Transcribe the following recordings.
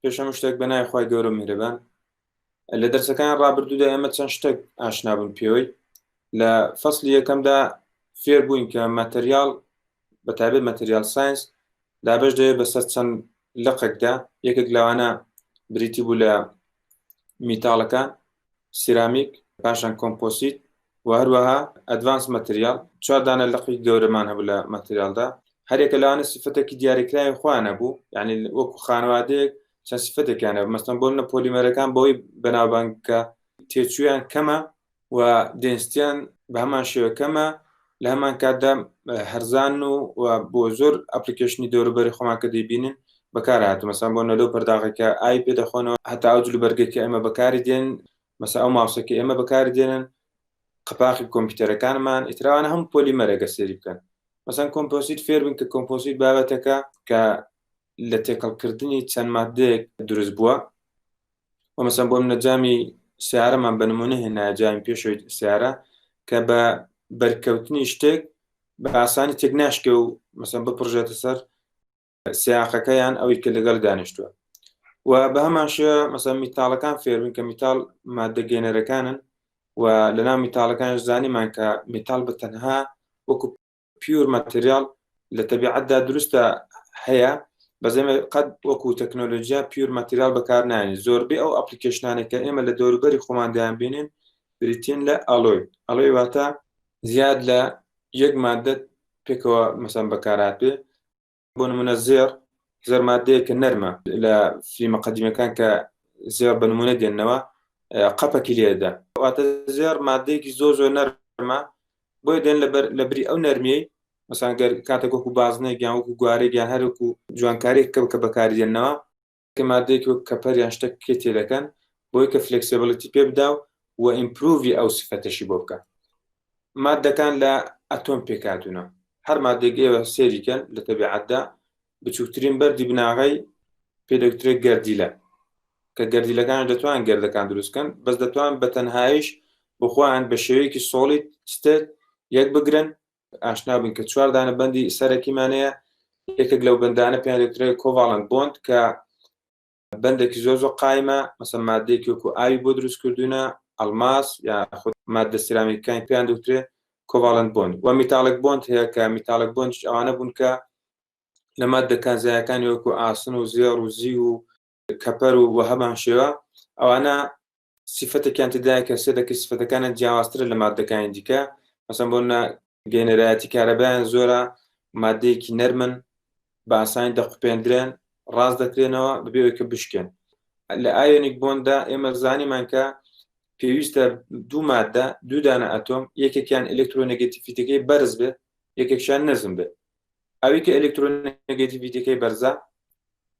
پێشەم شتێک بەنای خی گەورە میهرەبان لە دەرسەکان ڕابردوودا ئێمە چەند شتێک ئاشنابوون پێوەی لە فەسلی یەکەمدا فێر بووین کە ماتریال بەتابێت ماتریال ساینس دابش دەوێت بەسەر چەند لقێکدا یەکێک لەوانە بریتی بوو لە میتاڵەکان سیرامیک پاشان کۆمپۆسیت و هەروەها ئەدڤانس ماتریال چواردانە لقی گەورەمان هەبوو لە ماتریالدا هەرێکە لەوانە سفتێکی دیاریکراوی خۆیانە بوو یعنی وەکو خانەوادەیەک چەند سفتێکیانە مەستەن بۆ منە پۆلیمەرەکان بەوەی بەناوبانگکە تێچوویان کەمە و دێنستیان بە هەمان شێوە کەمە لە هەمان کاتدا هەرزان و بۆ زۆر ئەپلیکیشنی دەوروبەری خۆمان کە دەیبینن بەکار هاتوو مەسەن بۆ نەلۆ پەرداغێکە ئای پێ دەخۆنەوە هەتا ئەو جلوبەرگێکی ئێمە بەکاری دێن مەسا ئەو ماوسەکە ئێمە بەکاری دێنن قپاقی کۆمپیوتەرەکانمان ئیتراوانە هەموو پۆلیمەرەگە سێری بکەن مەسەن کۆمپۆسیت فێر بن کە کۆمپۆسیت بابەتەکە کە لە تێکەڵکردنی چەند مادەیەک دروست بووە و مەسەن بۆ منە جامی سیارەمان بە نمونە هێنا جامی پێشەوەی سیارە کە بە بەرکەوتنی شتێک بە ئاسانی تێک ناشکە و مەسەن بپڕژێتە سەر سیاقەکەیان ئەوەی کە لەگەڵ دانیشتووە و بە هەمان شێوە مەسەن میتاڵەکان فێربن کە میتاڵ مادە گێنەرەکانن و لەناو میتاڵەکانش زانیمان کە میتاڵ بە تەنها وەکو پیور ماتریال لە تەبیعەتدا دروستە هەیە بەزەمە قەت وەکو تەکنۆلۆژیا پیور ماتریال بەکار نانی زۆربەی ئەو ئەپلیکیشنانێک کە ئێمە لە دەوروبەری خۆماندایان بینین بریتین لە ئەڵۆی واتە زیاد لە یەک مادە پێکەوە مەسەن بەکارات بێ بۆ نمونە زێر مادەیەکە نەرمە لە فیلمە قەدیمەکان کە زێر بە نمونە دێننەوە قەپەکی لێدا واتە زێر مادەیەکی زۆر نەرمە بۆی دێن لە بری ئەو نەرمیەی مەسان گەر کاتێک وەکو بازنەیەکیان وەکو گوارێکیان هەروەکو جوانکاریێک کە بەکاری دێنەوە کە مادەیەکی وەک کەپەریان شتێک تێدەکەن بۆی کە فلێکسیبڵیتی پێ بدا و ئیمپروڤی ئەو سفتەشی بۆ بکە مادەکان لە ئەتۆم پێکاتونە هەر مادێک ئێوە سێریکەن لە تەبیعەتدا بچووکترین بەردی بناغی پێدەوترێت گەردیلە کە گەردیلەکان دەتوان گەردەکان دروستکەن بەس دەتوان بە تەنهاییش بخۆیان بە شێوەیەکی سۆڵیت ستێت یەک بگرن ئاشنا بن کە چواردانە بەندی سەرەکیمانەیە یەکێک لەو بەندانە پێیان دەوترێت کۆڤاڵەنت بۆند کە بەندێکی زۆر قایمە مەسەن مادەیەکی وەکو ئاوی بۆ دروستکردوونە ئەڵماس یا خود مادە سیرامیکەکان پێیان دەوترێت کۆڤاڵەنت بۆند و میتاڵک بۆند هەیە کە میتاڵک بۆندش ئەوانە بوون کە لە مادەکان زایەکانی وەکو ئاسن و زێڕ و زی و کەپەر و هەمان شێوە ئەوانە سیفەتێکیان تدایە کە سێ دەکە سیفەتەکانە جیاوازترە لە مادەکانی دیکە مەسەن بۆ گەنێرایەتی کارەبایان زۆرە مادەیەکی نەرمن بە ئاسانی دەقوپێندرێن ڕاست دەکرێنەوە ببێەوەی کە بشکێن لە ئایۆنیک بۆندا ئێمە زانیمان کە پێویستە دوو مادە دوودانە ئەتۆم یەکێکیان ئەلکترۆنێگەتیڤیتەکەی بەرز بێت یەکێکشیان نەزم بێت ئەوەی کە ئەلکترۆنێگەتیڤیتەکەی بەرزە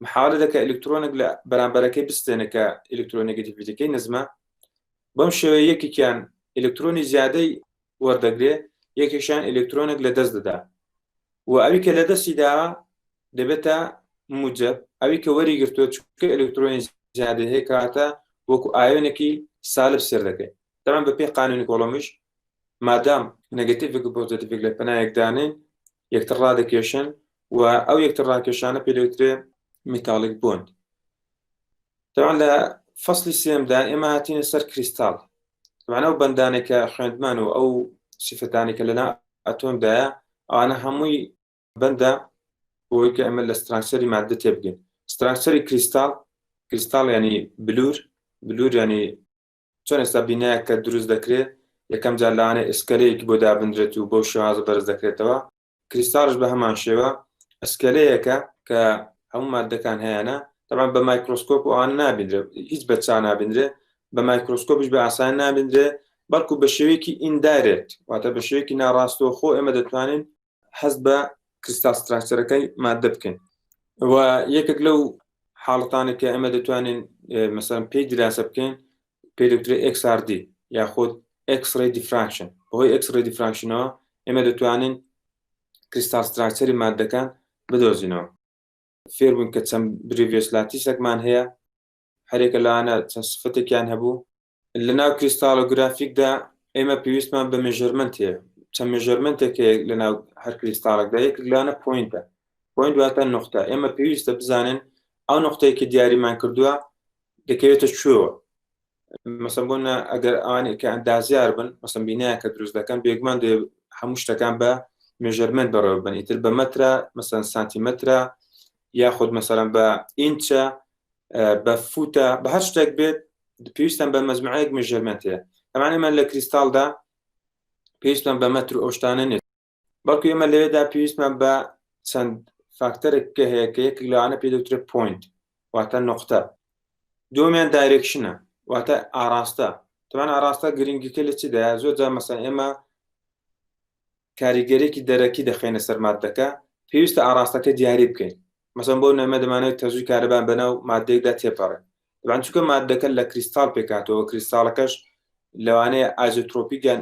محاولە دەکە ئەلکترۆنێک لە بەرامبەرەکەی بستێنە کە ئەلکترۆنێگەتیڤیتەکەی نزمە بەم شێوەیە یەکێکیان ئەلکترۆنی زیادەی وەردەگرێ یەکێکشیان ئەلکترۆنێک لە دەست دەدا و ئەوی کە لە دەستی داوە دەبێتە موجب ئەوی کە وەریگرتووە چونکە ئەلکترۆنی زیادە هەیە کاتە وەکو ئایۆنێکی سالب سێر دەکەێت دەمان بە پێی قانونی کۆڵۆمیش مادام نەگەتیڤێک و پۆزیتیڤێک لە پەنایەکدانین یەکتر ڕادەکێشن و ئەو یەکتر ڕاکێشانە پێ دەوترێت میتاڵیک بۆند طبعا لە فەسلی سێمدا ئێمە هاتینە سەر کریستاڵ طبعا ئەو بەندانێکە خوێندمان و ئەو سیفەتانێکە لەنا ئەتۆمدایە ئەوانە هەمووی بەندە بۆی کە ئەمە لە ستراکچەری مادە تێبگەین ستراکچەری کریستاڵ ینی بلور ینی چۆن ئێستا بینایە کە دروست دەکرێت یەکەم جار لەوانێ ئسکەلەیەکی بۆ دابدرێت و بەو شێوازە بەرز دەکرێتەوە کریستاڵش بە هەمان شێوە ئەسکەلەیەکە کە هەموو مادەکان هەیەە طبعا بە مایکرۆسکۆپ و ئەوانە نابیندرێت هیچ بە چا نابیندرێت بە مایکرۆسکۆپش بە ئاسان نابیندرێت بەڵکو بە شێوەیەکی ئیندایرێکت واتە بە شێوەیەکی ناڕاستەوخۆ ئێمە دەتوانین هەست بە کریستال ستراکچەرەکەی مادە بکەین و یەکێک لەو حاڵەتانێک کە ئێمە دەتوانین مەسەڵەن پێی دراسە بکەین پێی دەوترێت XRD یاخود X-ray diffraction بەهۆی X-ray diffractionەوە ئێمە دەتوانین کریستال ستراکچەری مادەکان بدۆزینەوە فێر بوون کە چەند بریڤێسلاتیسێکمان هەیە هەرێکە لەوانە چەند سفتێکیان هەبوو لەناو کریستالۆگرافیکدا ئێمە پێویستمان بە مێژەرمەنت هەیە چەند مێژەرمەنتێک لەناو هەر کریستالێکدا یەکێک لەوانە پۆینتە پۆینت واتە نقطە ئێمە پێویستە بزانین ئەو نقطەیەکی دیاریمان کردووە دەکەوێتە کوێوە. مەسەڵەن بۆ ئەگەر ئەوانێک کە ئەندازیار بن مەسەڵەن بینایە کە دروست دەکەن بێگومان هەموو شتەکان بە مێژەرمنت بەڕێوە بن، ئیتر بە مەترە مەسەڵەن سانتیمەترە یاخود مەسەڵەن بە ئینچە بە فوتە بە هەر شتێک بێت پێویستیان بە مەجموعەیەک مێژەرمنت هەیە. ئەمانە ئێمە لە کریستاڵدا پێویستمان بە مەتر ئەو شتانە نێت، بەڵکو ئێمە لەوێدا پێویستمان بە چەند فاکتەرێک کە هەیە کە یەک لەوانە پێ دەوترێت پوینت واتە نقطە، دومیان دایرێکشنە واتە ئاراستە. تەمان ئاراستە گرنگیکە لە چیدایە؟ زۆر جار مەسەڵەن ئێمە کاریگەرێکی دەرەکی دەخێنە سەر ماددەکە پێویستە ئاراستەکە دیاری بکەین. مەسەڵەن بۆ نەمە دەمانێت تەزوی کارەبان بەناو مادەیەکدا تێپەڕێت، دەبان چونکە ماددەکە لە کریستاڵ پێکاتەوە، کریستاڵەکەش لەوانەیە ئایزۆترۆپیکیان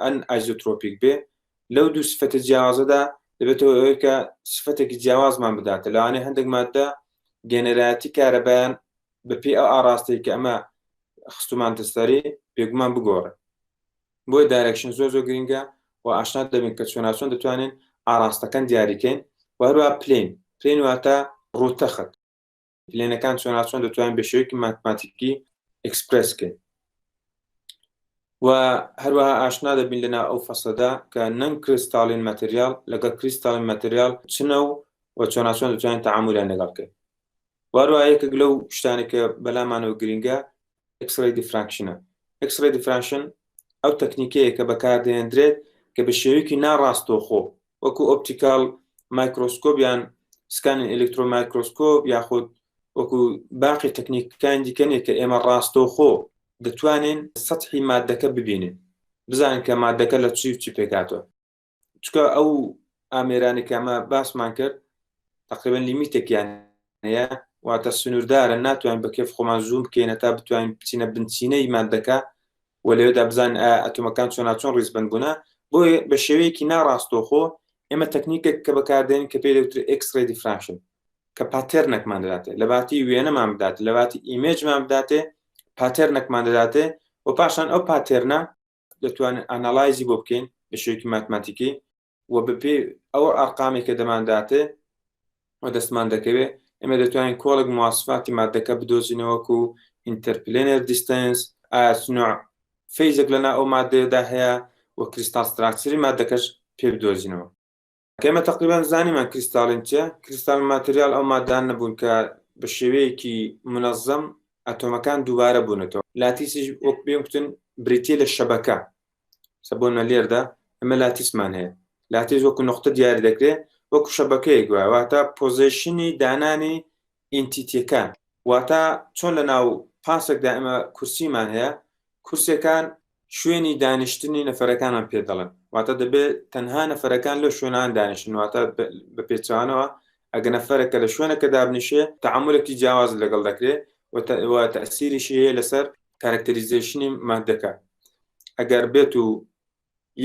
ئەن ئایزۆترۆپیک بێ، لەو دوو سفەتە جیاوازەدا دەبێتەوە ئەوەی کە سفەتێکی جیاوازمان بداتە. لەوانەیە هەندێک ماددە گێنەرایەتی کارەبایان بەپێ ئەو ئاراستەی کە ئەمە خستومان تەستەری بێگومان بگۆڕێ. بۆی دایرێکشن زۆر زۆر گرنگە و ئاشنا دەبین کە چۆن دەتوانین ئاراستەکان دیاریکەین. و هەروە پلین واتە ڕووتەخت، پلێنەکان چۆن دەتوانین بە شێوەیەکی ماتماتیکی ئەکسپرێسکەین. و هەروەها ئاشنا دەبین لەنا ئەو فەسەدا کە نەنگ کریستاڵین مەتریال لەگەڵ کریستاڵین مەتریال چنە و چۆن دەتوانین تەعامولیان لەگەڵ بکەین. و هەروە یەکێک لەو شتانێک کە بەلامانەوە گرنگە ئەکسڕەی دیفراکشنە. ئەکسڕەی دیفراکشن ئەو تەکنیکەیە کە بەکاردێنرێت کە بە شێوەیەکی ناڕاستەوخۆ وەکو ئۆپتیکال مایکرۆسکۆپ یان سکانین ئێلکترۆمایکرۆسکۆپ یاخود وەکو باقی تەکنیکەکان دیکەنێ کە ئێمە ڕاستەوخۆ دەتوانین سەتحی ماددەکە ببینین، بزانین کە ماددەکە لە چی پێکاتەوە. چکە ئەو ئامێرانی کە ئەمە باسمان کرد تقریبەن لیمیتێکیان هەیە، واتە سنووردارە ناتوانین بە کێف خۆمان زووم بکەینە تا بتوانین بچینە بنچینەی ماددەکە و لەوێدا بزانین ئەتۆمەکان چۆن ڕیزبەند بوونە. بۆیە بە شێوەیەکی ناڕاستەوخۆ ئێمە تەکنیکێک کە بەکاردێنین کە پێی دەوترێت ئەکسڕەی دیفراکشن کە پاتێرنێکمان دەداتێ، لە باتی وێنەمان بداتێ، لە باتی ئیمێجمان بداتێ، پاتێرنێکمان دەداتێ و پاشان ئەو پاتێرنە دەتوانین ئانالایزی بۆ بکەین بە شێوەیەکی ماتماتیکی و بەپێ ئەو ئەرقامی کە دەمانداتێ و دەستمان دەکەوێت ئێمە دەتوانین کۆڵێک مواسفاتی ماددەکە بدۆزینەوەکو ئینتەرپلێنەر دیستەنس، ئاسنوع فەیزێک لەنا ئەو ماددەیەدا هەیە و کریستال ستراکچەری ماددەکەش پێ بدۆزینەوە. ئێمە تقریبان زانیمان کریستاڵین چیە؟ کریستال ماتریال ئەو ماددان نەبوون کە بە شێوەیەکی منەظەم ئەتۆمەکان دووبارە بوونەتەوە. لاتیسیش وەک پێم گوتن بریتیە لە شەبەکە. سەبۆنە لێردا ئەمە لاتیسمان هەیە، لاتیس وەکو نقطە دیاری دەکرێت وەکو شەبەکەیەک وایە، واتە پۆزیشنی دانانی ئینتیتیەکان، واتە چۆن لە ناو پاسێکدا ئێمە کورسیمان هەیە، کورسەکان شوێنی دانیشتنی نەفەرەکانان پێ دەڵێن، واتە دەبێت تەنها نەفەرەکان لە شوێنان دانیشتن، واتە بە پێچوانەوە ئەگە نەفەرێکە لە شوێنەکە دابنیشێ تەعاملێکی جیاواز لەگەڵ دەکرێت و تەئسیریشی هەیە لەسەر کارکتەریزیشنی ماددەکە. ئەگەر بێت و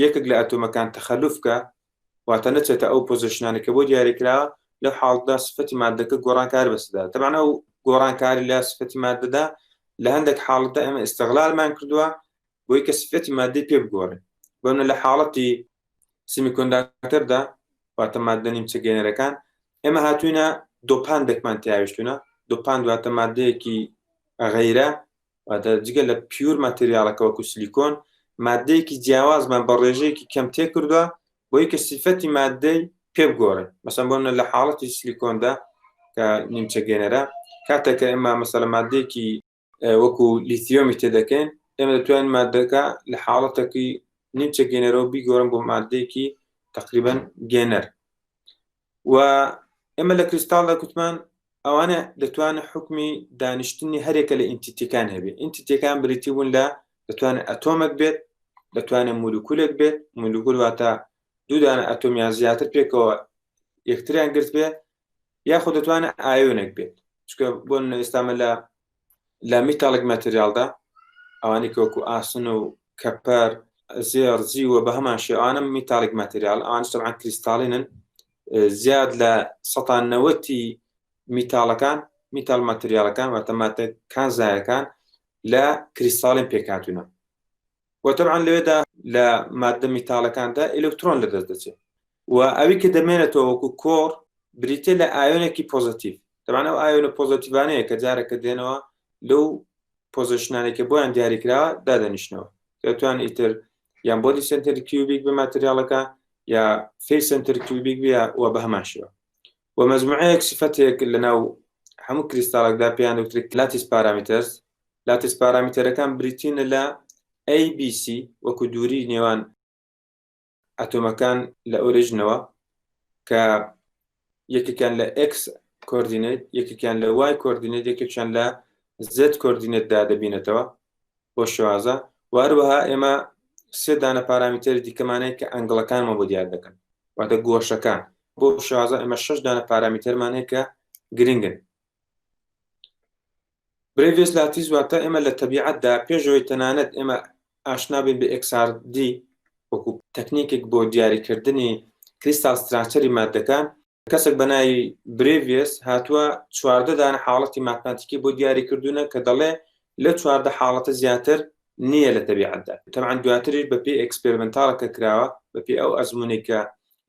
یەکێک لە ئەتۆمەکان تەخەلوفکە واتە نەچێتە ئەو پۆزیشنانێکە بۆ دیاریکراوە، لەو حاڵەتدا سفەتی ماددەکە گۆڕانکار بەسەدا. تەبعاً ئەو گۆڕانکاری لە سفەتی ماددەدا لە هەندێک حاڵەتدا ئێمە ئیستیغلالمان کردووە بۆی کە سفەتی ماددەی پێ بگۆڕێت. بۆنە لە حاڵەتی سیمیکۆنداکتەردا واتە ماددە نیمچەگەێنەرەکان ئێمە هاتووینە دۆپاندێکمان تیاویشتوونە. دۆپاند واتە ماددەیەکی غەیرە، واتە جگە لە پیور ماتریالەکە وەکو سیلیکۆن ماددەیەکی جیاوازمان بە ڕێژەیەکی کەم تێ کردووە بۆی کە سفەتی ماددەی پێ بگۆڕێت. مەسەڵەن بۆنە لە حاڵەتی سیلیکۆندا کە نیمچەگەێنەرە کاتێککە ئێمە مەسەڵەن ماددەیەکی وەکو لیتیۆمی تێدەکەین ئێمە دەتوانین ماددەکە لە حاڵەتێکی نیمچەگەێنەرەوە بیگۆڕن بۆ ماددەیەکی تقریبەن گێنەر. و ئێمە لە کریستاڵدا کوتمان ئەوانە دەتوانێت حکمی دانیشتنی هەرێکە لە ئینتیتیەکان هەبێت. ئینتیتیەکان بریتی بوون لە دەتوانێت ئەتۆمێک بێت، دەتوانێت مولکولێک بێت، مولکول واتە دوو دانە ئەتۆمیان زیاتر پێکەوە یەکتریان گرت بێت، یاخود دەتوانێت ئایۆنێک بێت. چکە بۆ ئێستامە لە میتاڵێک ماتریالدا ئەوانی کە وەکو ئاسن و کەپەر زێر زیوە بە هەمان شێوانە میتاڵێک ماتریال ئەوانش تەبعاً کریستاڵینن، زیاد لە 90 میتاڵەکان میتال ماتریالەکان واتە ماددەکان زایەکان لە کریستاڵین پێکاتوونە. و تەبعاً لەوێدا لە ماددە میتاڵەکاندا ئێلکترۆن لەدەست دەچێت و ئەوی کە دەمێنێتەوە وەکو کۆڕ بریتێ لە ئایۆنێکی پۆزیتیڤ. طبعا ئەو ئایۆنە پۆزیتیڤانەیە کە جارێکە دێنەوە لەو پۆزیشنانێکە بۆیان دیاریکراوە دادەنیشتنەوە دەتوانن ئیتر یان بۆدی سنتری کیوبیک بە ماتریاڵەکە یا فێس سنتری کیوبیک بیا و بە هەمان شێوە و مەجموعەیەک صفەتێک لەناو هەموو کریستاڵێکدا پێیان دەوترێت لاتیس پارامترز لاتیس پارامترەکان بریتینە لە ABC وەکو دووری نێوان ئەتۆمەکان لە ئۆریژنەوە کە یەکێکیان لە X کۆردینێت یەکێکیان لە Y کۆردینێت یەکێکیان لە Z کۆردینێتدا دەبینێتەوە بۆ شێوازە و هەروەها ئێمە سێ دانە پارامتری دیکەمانەیە کە ئەنگڵەکانمان بۆ دیار دەکەن واتە گۆشەکان بۆ شێوازە ئێمە 6 دانە پارامترمان هەیە کە گرنگن برێڤیس لاتیس واتە ئێمە لە تەبیعەتدا پێشەوەی تەنانەت ئێمە ئاشنا بین بە XRD وەکو تەکنیکێک بۆ دیاریکردنی کریستال ستراکچەری مادەکان کەسێک بە ناوی برێڤیس هاتووە 14 دانە حاڵەتی ماتماتیکی بۆ دیاریکردونە کە دەڵێ لە 14 حاڵەتە زیاتر نییە لە تەبیعەتدا تەبعاً دواتریش بەپێی ئەکسپێریمنتاڵەکە کراوە بەپێی ئەو ئەزموونێک کە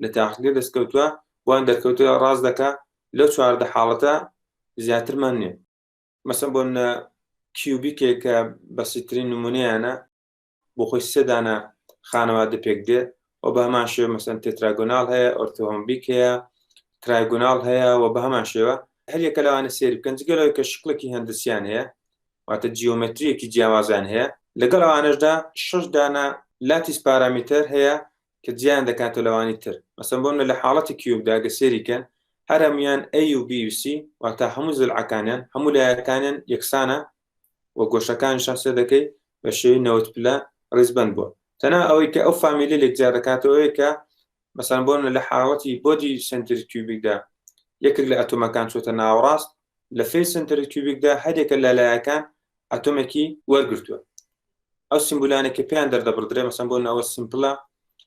لە تاقیقی دەستکەوتووە بۆیان دەرکەوتووە ڕاست دەکا لە 14 حاڵەتە زیاترمان نییە مەسەڵەن بۆ کیوبیکێک کە بەسیترین نمونەیانە بۆ خۆی سێ دانە خانەوادە پێک دێت و بە هەمان شێوە مەسەڵەن تێتراگۆناڵ هەیە ئۆرتۆمبیک هەیە ترایگۆناڵ هەیە و بە هەمان شێوە هەر یەکە لەوانە سێری بکەن جگەلەوەی کە شکڵێکی هەندسیان هەیە واتە جیۆمەتریەکی جیاوازان هەیە لەگەڵ ئەوانەشدا 6 دانە لاتیس پارامتر هەیە کە جیان دەکاتەوە لەوانی تر مەسەڵەن بۆ لە حاڵەتی کیوبدا گە سێریکەن هەر هەمویان A و B و C واتە هەموو زلعەکانیان هەموو لایەکانیان یەکسانە و گۆشەکانیشان سێ دەکەی بە شێوەی 90 پلە ڕیزبەند بووە تەنها ئەوەی کە ئەو فامیلی لێک جیا دەکاتەوەی کە مەسەڵەن بۆ لە حاڵەتی بۆدی سنتری کیوبیکدا یەکێک لە ئەتۆمەکان چۆتە ناوەڕاست لە فێس سنتری کیوبیکدا هەرێکە لە لایەکان ئەتۆمێکی وەرگرتووە ئەو سیمبولانێک کە پێیان دەردەبڕدرێ مەسەڵەن بۆ ئەوە سیمپڵە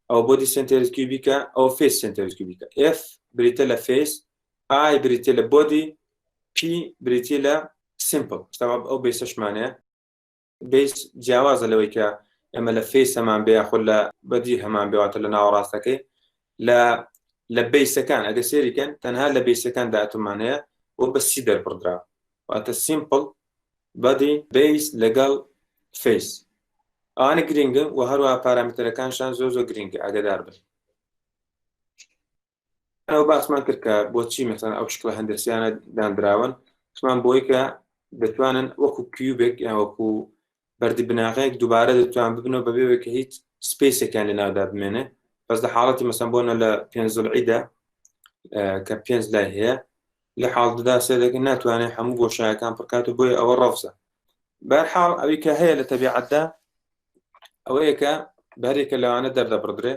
ئەو بۆدی سنتری کیوبیکە ئەو فێس سنتری کیوبیکە F بریتە لە فێس I بریتە لە بۆدی P بریتە لە سیمپڵ ئەو بیسەشمانەیە بیس جیاوازە لەوەی کە ئەمە لە فێس هەمان بێ یاخۆ لە بەدی هەمان بێواتە لە ناوەڕاستەکەی لە بیسەکان ئەگە سێریکەن تەنها لە بیسەکاندا ئەتۆمان هەیە بۆ بە سی دەربڕدرا واتە سیمپڵ بەدی بیس لەگەڵ فێس ئەوانە گرنگن و هەروەها پارامترەکانشان زۆر گرنگە ئاگادار بن ئەو باسمان کرد کە بۆچی مەسەڵەن ئەو شکڵە هەندسیانە دانراون سمان بۆی کە دەتوانن وەکو کیوبێک یان وەکو بەردی بناغەیەک دووبارە دەتوان ببنەوە بەبێ کە هیچ سپیسێکیان لە ناودا بمێنێ بەس لە حاڵەتی مەسەڵەن بۆنە لە پێنجزڵعیدا کە پێنج لای هەیە لە حاڵدەدا سێدەکە ناتوانێت هەموو گۆشایەکان پڕکاتەوە بۆیە ئەوە ڕەوزە بەرحاڵ ئەوەی کە هەیە لە تەبیعەتدا ئەوەیە کە بەرێکە لەوانە دەردەبڕدرێ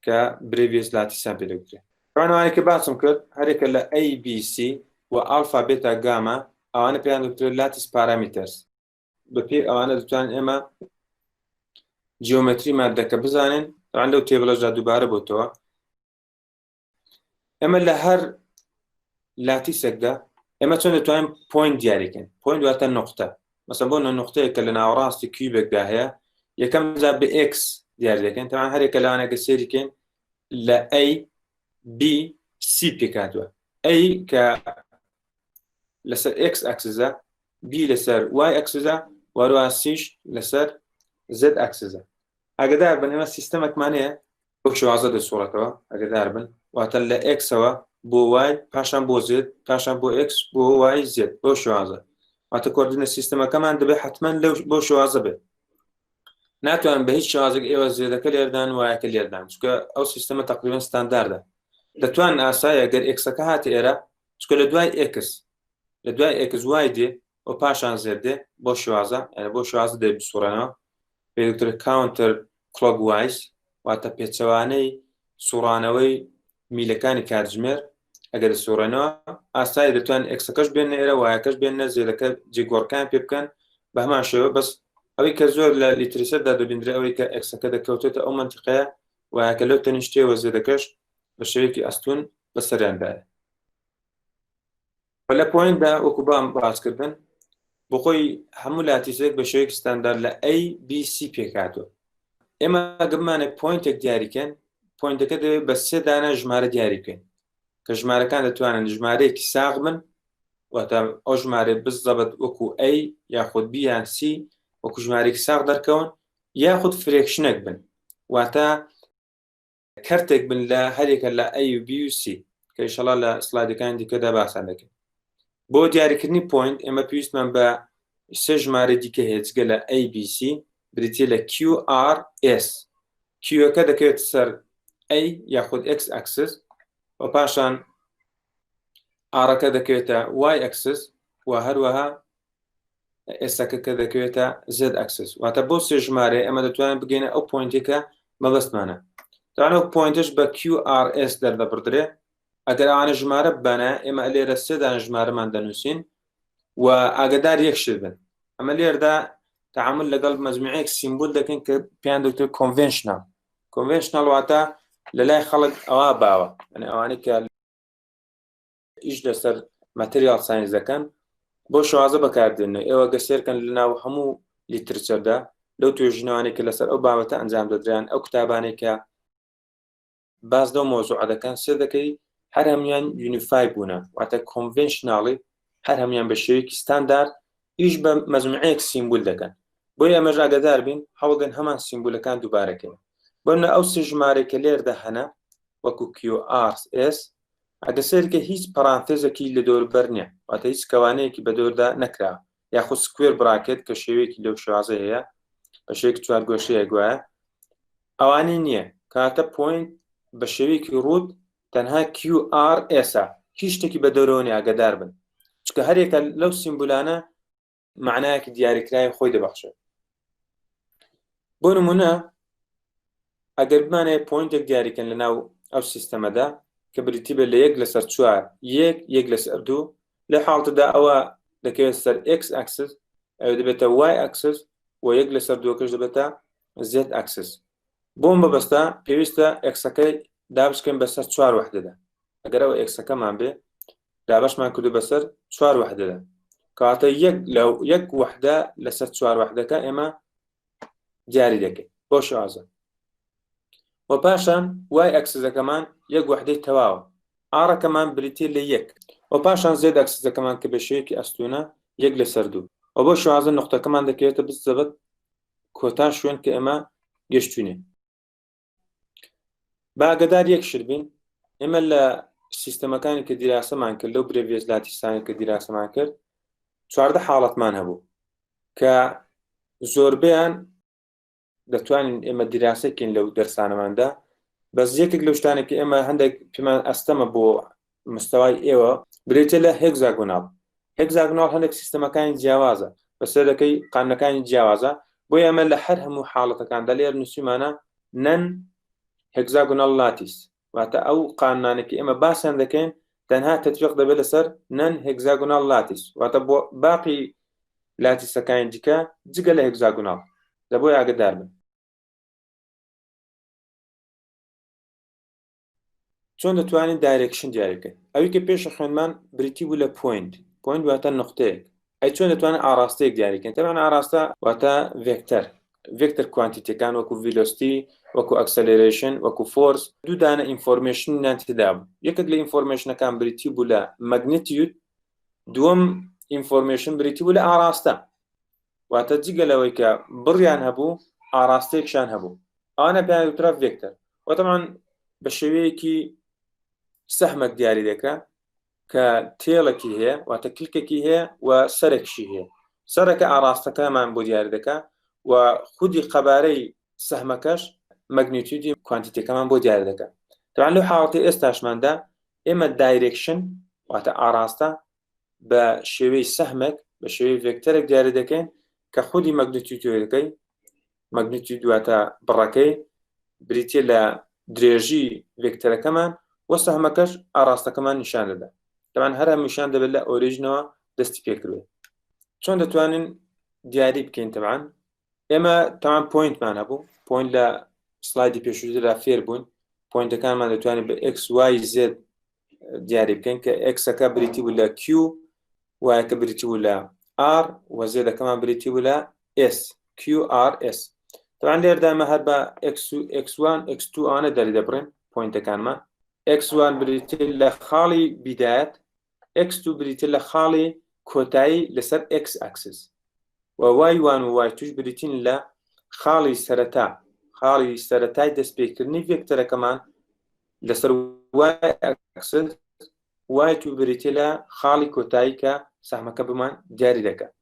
کە برێڤیس لاتیسان پێ دەگوترێت ڕوانەوەی کە باسم کرد هەرێکە لە ABC و ئالفا بێتا گاما ئەوانە پێیان دەگوترێت لاتیس پارامترز بەپێی ئەوانە دەتوانن ئێمە جیۆمەتری مادەکە بزانین طبعاً لەو تێبڵەشدا دووبارە بۆتەوە ئێمە لە هەر لاتیسێکدا ئێمە چۆن دەتوانین پوینت دیاریکەین پوینت واتە نقطە مەسەڵەن بۆ نقطەیەکە لە ناوەڕاستی کیوبێکدا هەیە یەکەم جا بە X دیاری دەکەین طبعاً هەرێکە لەوانەگە سێریکەین لە A B C پێکاتوە A کە لەسەر X ئەکسزە B لەسەر Y ئەکسزە وەروە Cش لەسەر Z ئەکسزە ئاگادار بن ئێمە سیستەمێکمان هەیە بۆ شێوازە دەسوڵێتەوە ئاگادار بن واتە لە Xەوە بۆ Y پاشان بۆ Z پاشان بۆ X بۆ Y Z بۆ شێوازە واتە کۆردینە سیستەمەکەمان دەبێت حتمەن بۆ شێوازە بێت ناتوانن بە هیچ شێوازێک ئێوە زێدەکە لێردان وایەکە لێردان چونکە ئەو سیستەمە تەقریبەن ستانداردە دەتوانن ئاسایە گەر Xەکە هاتە ئێرە چونکە لە دوای X لە دوای X Y دێ و پاشان Z دێ بۆ شێوازە یعنی بۆ شێوازە دێ بسوڕێنەوە پێی دەوترێت کاونتەر کلۆکوایز واتە پێچەوانەی سوڕانەوەی میلەکانی کاتژمێر ئەگەر سوڕێنەوە ئاسایی دەتوان Xەکەش بێنە ئێرە وایەکەش بێنە زێدەکە جێگۆڕکان پێ بکەن بە هەمان شێوە بەس ئەوەی کە زۆر لە لیتریسەتدا دەبیندرێت ئەوەی کە Xەکە دەکەوتێتە ئەو منتیقەیە وایەکە لەو تەنیشتەوە زێدەکەش بە شێوەیەکی ئەستون بەسەریاندایە لە پۆینتدا وەکو بام باسکردن بۆ خۆی هەموو لاتیسێک بە شێوەیەکی ستاندارد لە ABC پێکاتوە ئێمە گەمانێک پۆینتێک دیاریکەن پۆینتەکە دەوێت بە سێ دانە ژمارە دیاری بکەین کە ژمارەکان دەتوانن ژمارەیەکی ساغ بن واتە ئەو ژمارە بزەبت وەکو A یاخود B یان C وەکو ژمارەی ساغ دەرکەون یاخود فرێکشنێک بن واتە کەرتێک بن لە هەرێکە لە A و B و C کە ئینشەڵا لە سلایدەکانی دیکەدا باسان دەکەین. بۆ دیاریکردنی پۆینت ئێمە پێویستمان بە سێ ژمارە دیکە هەیە جگە لە ABC بریتێ لە QRS. Qەکە دەکەوێت سەر A یاخود X ئەکسس و پاشان ئارەکە دەکەوێتە Y ئەکسس و هەروەها ئێساکەکە دەکەوێتە Z ئەکسس. واتە بۆ سێ ژمارە ئەمە دەتوانین بگەینە ئەو پۆینتێکە مەبەستمانە. توانێت پۆینتش بە QRS دەردەبردرێ. ئەگەر ئەوانە ژمارە ببانە ئێمە لێرە سێدان ژمارەمان دەنووسین و ئاگدار یەکشر بن. ئەمە لێردا تعامل لەگەڵ مەجموعەیەک سیمبول دەکەین کە پێیان دەوترێت کۆنڤێنشنال. کۆنڤێنشنال واتە لە لای خەڵک ئەوە باوە، یعنی ئەوانەی کە ئیش لەسەر ماتریال ساینس دەکەن بۆ شوازە بەکاردێنەوە. ئێوە گەسێرکەن لەناو هەموو لیترچەردا لەو توێژینەوانەی کە لەسەر ئەو بابەتە ئەنجام دەدرێن ئەو کتابانێک کە باز دەو مۆزوع دەکەن سێ دەکەی هەر هەمویان یونیفای بوونە واتە کۆنڤێنشناڵی هەر هەمویان بە شێوەیەکی ستاندارد ئیش بە مەجموعەیەک سیمبول دەکەن. بۆیە ئەمەش ئاگادار بین هەوڵدەن هەمان سیمبولەکان دووبارەکەن. بۆنە ئەو سێ ژمارەیە لێردا هەنە وەکو QRS ئەگە سەرکە هیچ پەرانتێزێکی لە دەوروبەر نییە واتە هیچ کەوانەیەکی بە دەوردا نەکراوە یاخود سکوێر براکێت کە شێوەیەکی لەو شوازە هەیە بە شێوەیەکی چوارگۆشەیە گوایە ئەوانەی نییە کاتە پۆینت بە شێوەیەکی ڕوود تەنها QRS هیچ شتێکی بە دەورەوە نیە ئاگادار بن چکە هەرێکە لەو سیمبولانە معنایەکی دیاریکرای خۆی دەبەخشێت. بۆ نمونە ئەگەر بمانەیە پۆینتێک دیاریکەن لەناو ئەو سیستەمەدا کە بریتی بە لە 1 لەسەر 4 1 لەسەر 2 لە حاڵتەدا ئەوە دەکەوێت سەر X ئەکسس ئەوە دەبێتە Y ئەکسس و 1 لەسەر 2 کەش دەبێتە Z ئەکسس. بۆم بەبەستە پێویستە ئەکسەکەی دابشکەین بەسەر 4 وحدەدا. ئەگەر ئەوە ئەکسەکەمان بێ دابشمان کردو بەسەر 4 وحدەدا کاتە یەک وحدە لەسەر 4 وحدەکە ئێمە دیاری دەکەین بۆ شازە. و پاشان وای ئەکسزەکەمان یەک وحدەی تەواوە ئارەکەمان بریتێ لە 1 و پاشان زێد ئەکسزەکەمان کە بە شێوەیەکی ئەستوونە 1 لەسەر 2 و بۆ شازە نقطەکەمان دەکەوێتە بزەبەت کۆتا شوێن کە ئێمە گەشتوونێ. باگەدار یەکشر بین ئێمە لە سیستەمەکانی کە دیراسەمان کرد لەو برێڤێزلاتیستانی کە دیراسەمان کرد 14 حاڵەتمان هەبوو کە زۆربیان دەتوانین ئێمە دیراسەکەین لەو دەرسانەماندا بەس یەکێک لەو شتانێک ئێمە هەندێک پێمان ئەستەمە بۆ مستەوای ئێوە برێتە لە هێگزاگۆناڵ. هێگزاگۆناڵ هەندێک سیستەمەکانی جیاوازە بەسەرەکەی قانونەکانی جیاوازە بۆ ئێمە لە هەر هەموو حاڵەتەکاندا لێر نووسیمانە نەن هێگزاگۆناڵ لاتیس واتە ئەو قانونانێکی ئێمە باسییان دەکەین تەنها تەطبیق دەبێت لەسەر نەن هێگزاگۆناڵ لاتیس واتە بۆ باقی لاتیسەکانی دیکە جگە لە هێگزاگۆناڵ دەبۆی ئاگدار بن. چۆن دەتوانین دایرێکشن دیاریکەین؟ ئەوی کە پێشە خوێنمان بریتی بوو لە پۆینت واتە نقطەیەک. ئەی چۆن دەتوانین ئاراستەیەک دیاریکەین؟ تەمان ئاراستە واتە ڤێکتەر کوانتیتەکان وەکو ڤیلۆسیتی وەکو ئەکسەلێرێشن وەکو فۆرس دوو دانە ئینفۆرمێشنیان تێدا بوو. یەکێک لە ئینفۆرمێشنەکان بریتی بوو لە مەگنیتیود دووەم ئینفۆرمێشن بریتی بوو لە ئاراستە واتە جگە لەوەی کە بڕیان هەبوو ئاراستەیەکشان هەبوو ئەوانە پێیان وترا ڤێکتەر و تەمان بە شێوەیەکی سەحمێک دیاری دەکرا کە تێڵێکی هەیە واتە کلکێکی هەیە و سەرێکشی هەیە. سەرەکە ئاراستەکەمان بۆ دیاری دەکا و خودی قەبارەی سەحمەکەش مەگنیتیودی کوانتیتەکەمان بۆ دیاری دەکات. تەمان لەو حاڵەتی ئێستاشماندا ئێمە دایرێکشن واتە ئاراستە بە شێوەی سەحمێک بە شێوەی ڤێکتەرێک دیاری دەکەین کە خودی مەگنیتیودەکەی مەگنیتیود واتە بڕەکەی بریتێ لە درێژی ڤێکتەرەکەمان وە سەحمەکەش ئاراستەکەمان نیشان دەدا. تەمان هەر هەمووشان دەبێت لە ئۆریژنەوە دەستی پێکردوێت. چۆن دەتوانین دیاری بکەین؟ تەمان ئێمە تەمان پۆینتمان هەبوو پۆینت لە سلایدی پێشووتردا فێر بوون پۆینتەکانمان دەتوانین بە X Y Z دیاری بکەین کە Xەکە بریتی بوو لە Q Yەکە بریتی بوو لە R و زێدەکەمان بریتی بوو لە S QRS. تەمان لێردا ئێمە هەر بە X1 X2 ئانە دەری دەبڕین پۆینتەکانمان. X1 بریتی لە خاڵی بیدایەت x2 بریتە لە خاڵی کۆتایی لەسەر x ئەکسس و y1 و y2 بریتین لە خاڵی سەرەتای دەستپێکردنی ڤێکتەرەکەمان لەسەر y ئەکسس y2 بریتە لە خاڵی کۆتایی کە سەهمەکە بمان دیاری دەکات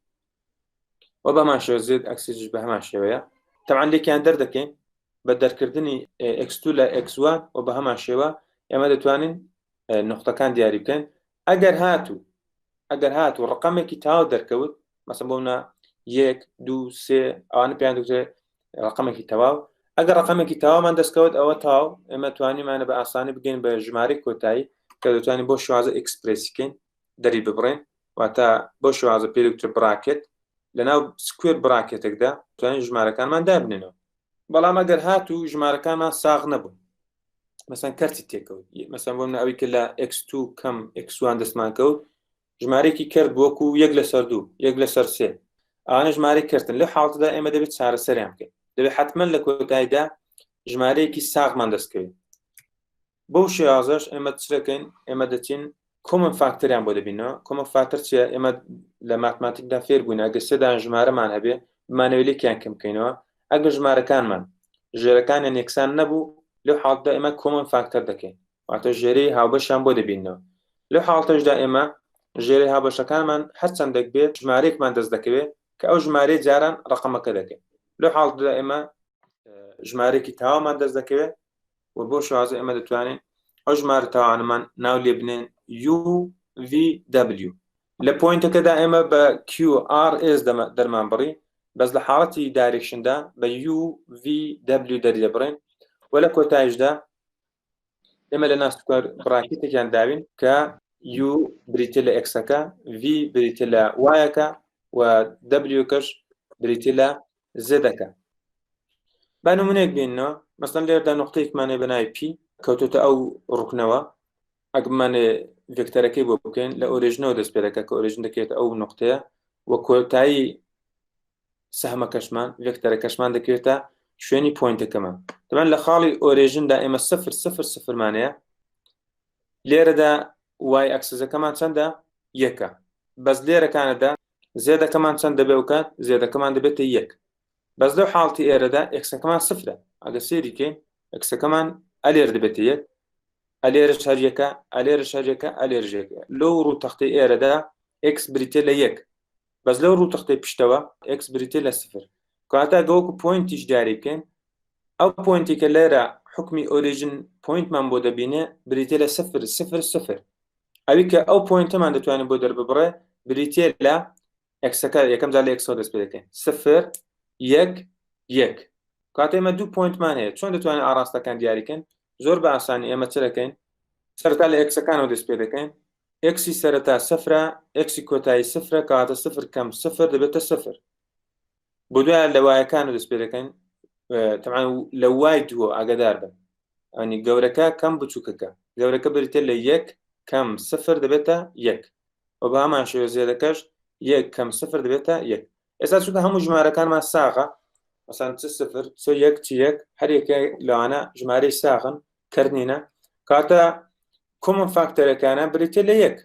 و بەمان شێوە زێد ئەکسیژ بە هەمان شێوەیە تەمان لێکیان دەردەکەین بە دەرکردنی x2 لە x1 و بە هەمان شێوە ئێمە دەتوانین نقطەکان دیاری بکەین ئەگەر هاتوو ڕقەمێکی تاو دەرکەوت مەسەڵەن بۆمە 1 2 3 ئەوانە پێیان دەوترێت ڕقەمێکی تەواو ئەگەر ڕقەمێکی تەواومان دەستکەوت ئەوە تاو ئێمە توانیمانە بە ئاسانی بگەین بە ژمارەی کۆتایی کە دەتوانین بۆ شوازە ئەکسپرێسیکەین دەری ببڕێن واتە بۆ شوازە پێ دەوترێت براکێت لەناو سکوێر براکێتێکدا توانین ژمارەکانمان دابنێنەوە بەڵام ئەگەر هاتوو ژمارەکانمان ساغ نەبوون مەسەن کەرتی تێکەوت مەسەن بۆم ئەوەی کە لە x2 کەم x1 دەستمان کەوت ژمارەیەکی کرد بۆکو 1 لەسەر 2 1 لەسەر 3 ئەوانە ژمارەی کردن لە حاڵتدا ئێمە دەبێت چارەسەریان بکەین دەبێت حتمما لە کۆتاییدا ژمارەیەکی ساغمان دەستکەوێت بەو شێوازەش ئێمە چرەکەین ئێمە دەچین کۆمن فاکتەریان بۆ دەبینەوە کۆمن فاکتەر چیە ئێمە لە ماتماتیکدا فێر بووین ئەگەر سێدان ژمارەمان هەبێ بمانەوێت لێکیان کەم بکەینەوە ئەگەر ژمارەکانمان ژێرەکانیان یەکسان نەبوو لەو حاڵتدا ئێمە کۆمن فاکتەر دەکەین واتە ژێرەی هاوبەشیان بۆ دەبینەوە لەو حاڵتەشدا ئێمە ژێرەی هاوبەشەکانمان هەرچەندێک بێت ژمارەیەکمان دەست دەکەوێت کە ئەو ژمارەی جاران ڕقەمەکە دەکەین لەو حاڵتدا ئێمە ژمارەیەکی تاوامان دەست دەکەوێت و بۆ شوازە ئێمە دەتوانین ئەو ژمارە تاوانمان ناو لێ بنێن UVW لە پۆینتەکەدا ئێمە بە QRS دەرمان بڕی بەس لە حاڵەتی دایرێکشندا بە UVW دەری دەبڕین و لە کۆتاییشدا ئێمە لە ناوسکوێر براکێتێکیان داوین کە U بریتە لە Xەکە V بریتە لە Yەکە و W کەش بریتە لە زدەکە با نمونەیەک بینەوە مەسەڵەن لێرەدا نقطەیەکمانێ بەناوی P کەوتوتە ئەو ڕوکنەوە ئەگمانێ ڤێکتەرەکەی بۆ بکەین لە ئۆریژنەوە دەست پێ دەکە کە ئۆریژن دەکرێتە ئەو نقطەیە و کۆتایی سەهمەکەشمان ڤێکتەرەکەشمان دەکرێتە شوێنی پۆینتەکەمان دەبێت لە خاڵی ئۆریژندا ئێمە 0 مانەیە لێرەدا وای ئەکسسەکەمان چەندە یەکە بەس لێرەکانەدا زێدەکەمان چەند دەبێ وکات زێدەکەمان دەبێتە یەک بەس لەو حاڵتی ئێرەدا ئەکسەکەمان سفرە ئەگە سێریکەین ئەکسەکەمان ئەلێر دەبێتە یەک ئەلێرە شەریەکە ئەلێرە شەریەکە ئەلێرژێکە لەو ڕوو تەختی ئێرەدا x بریتێ لە یەک بەس لەو ڕوو تەختی پشتەوە x بریتێ لە سفر کاتە گەوەکو پۆینتیش دیاری بکەین ئەو پۆینتی کە لێرە حکمی ئۆریژن پۆینتمان بۆ دەبینێ بریتێ لە 0 ئەوی کە ئەو پۆینتەمان دەتوانین بۆ دەرببڕێ بریتێ لە ئەکسەکە یەکەم جار لە ئەکسەوە دەست پێ دەکەین 0 1 1 کاتە ئێمە دوو پۆینتمان هەیە چۆن دەتوانین ئاراستەکان دیاریکەن زۆر بە ئاسانی ئێمە چ دەکەین سەرەتا لە ئەکسەکانەوە دەست پێ دەکەین ئەکسی سەرەتا سفرە ئەکسی کۆتایی سفرە کاتە 0 کەم 0 دەبێتە 0 بۆ دوایە لە وایەکانە دەست پێ دەکەین تەمان لە وای دووە ئاگادار بن ئەنی گەورەکە کەم بچووکەکە گەورەکە بریتێ لە 1 کەم 0 دەبێتە 1 و بە هەمان شێوە زێدەکەش 1 کەم 0 دەبێتە 1 ئێستا چونکە هەموو ژمارەکانمان ساغە مەسەڵەن چ 0 چ 1 چ 1 هەر یەکە لەوانە ژمارەی ساغن کردنینە کاتە کۆمن فاکتەرەکانە بریتێ لە 1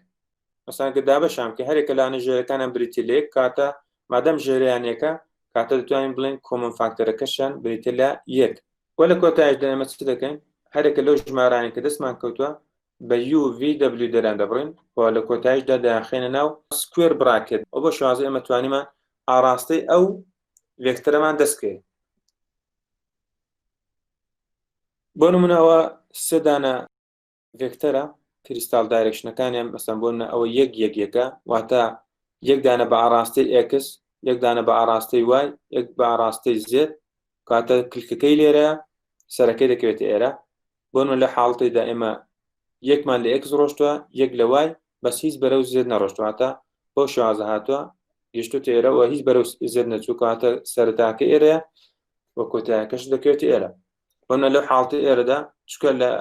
مەسەڵەن کە دابەشام کە هەرێکە لەوانە ژێرەکانە بریتێ لە 1 کاتە مادەم ژێریان یەکە کاتە دەتوانین بڵێن کۆمن فاکتەرەکەشیان بریتێ لە 1 وە لە کۆتاییشدا ئێمە چ دەکەین هەرێکە لەو ژمارانی کە دەستمان کەوتووە بە UVW دەران دەبڕین و لە کۆتاییشدا داخێنە ناو سکوێر براکێت ئەو بۆ شوازە ئێمە توانیمە ئاراستەی ئەو ڤێکتەرەمان دەستکەوێت بۆ نمونەوە سێدانە ڤێکتەرە کریستال دایرێکشنەکانیان مەسەڵەن بۆ ئەوە 1 1 1 واتە یەک دانە بە ئاراستەی x یەک دانە بە ئاراستەی y یەک بە ئاراستەی z کاتە کلکەکەی لێرە سەرەکەی دەکەوێتە ئێرە بۆ لە حاڵتێدا ئێمە یەکمان لە x ڕۆشتووە یەک لە y بەس هیچ بەرەو z نەڕۆشتواتە بۆ شوازە هاتووە گەشتوتە ئێرە و هیچ بەرەو z نەچوو کاتە سەرەتاکە ئێرەیە وە کۆتاییەکەش دەکەوێتە ئێرە بۆ لەو حاڵتی ئێرەدا چکە لە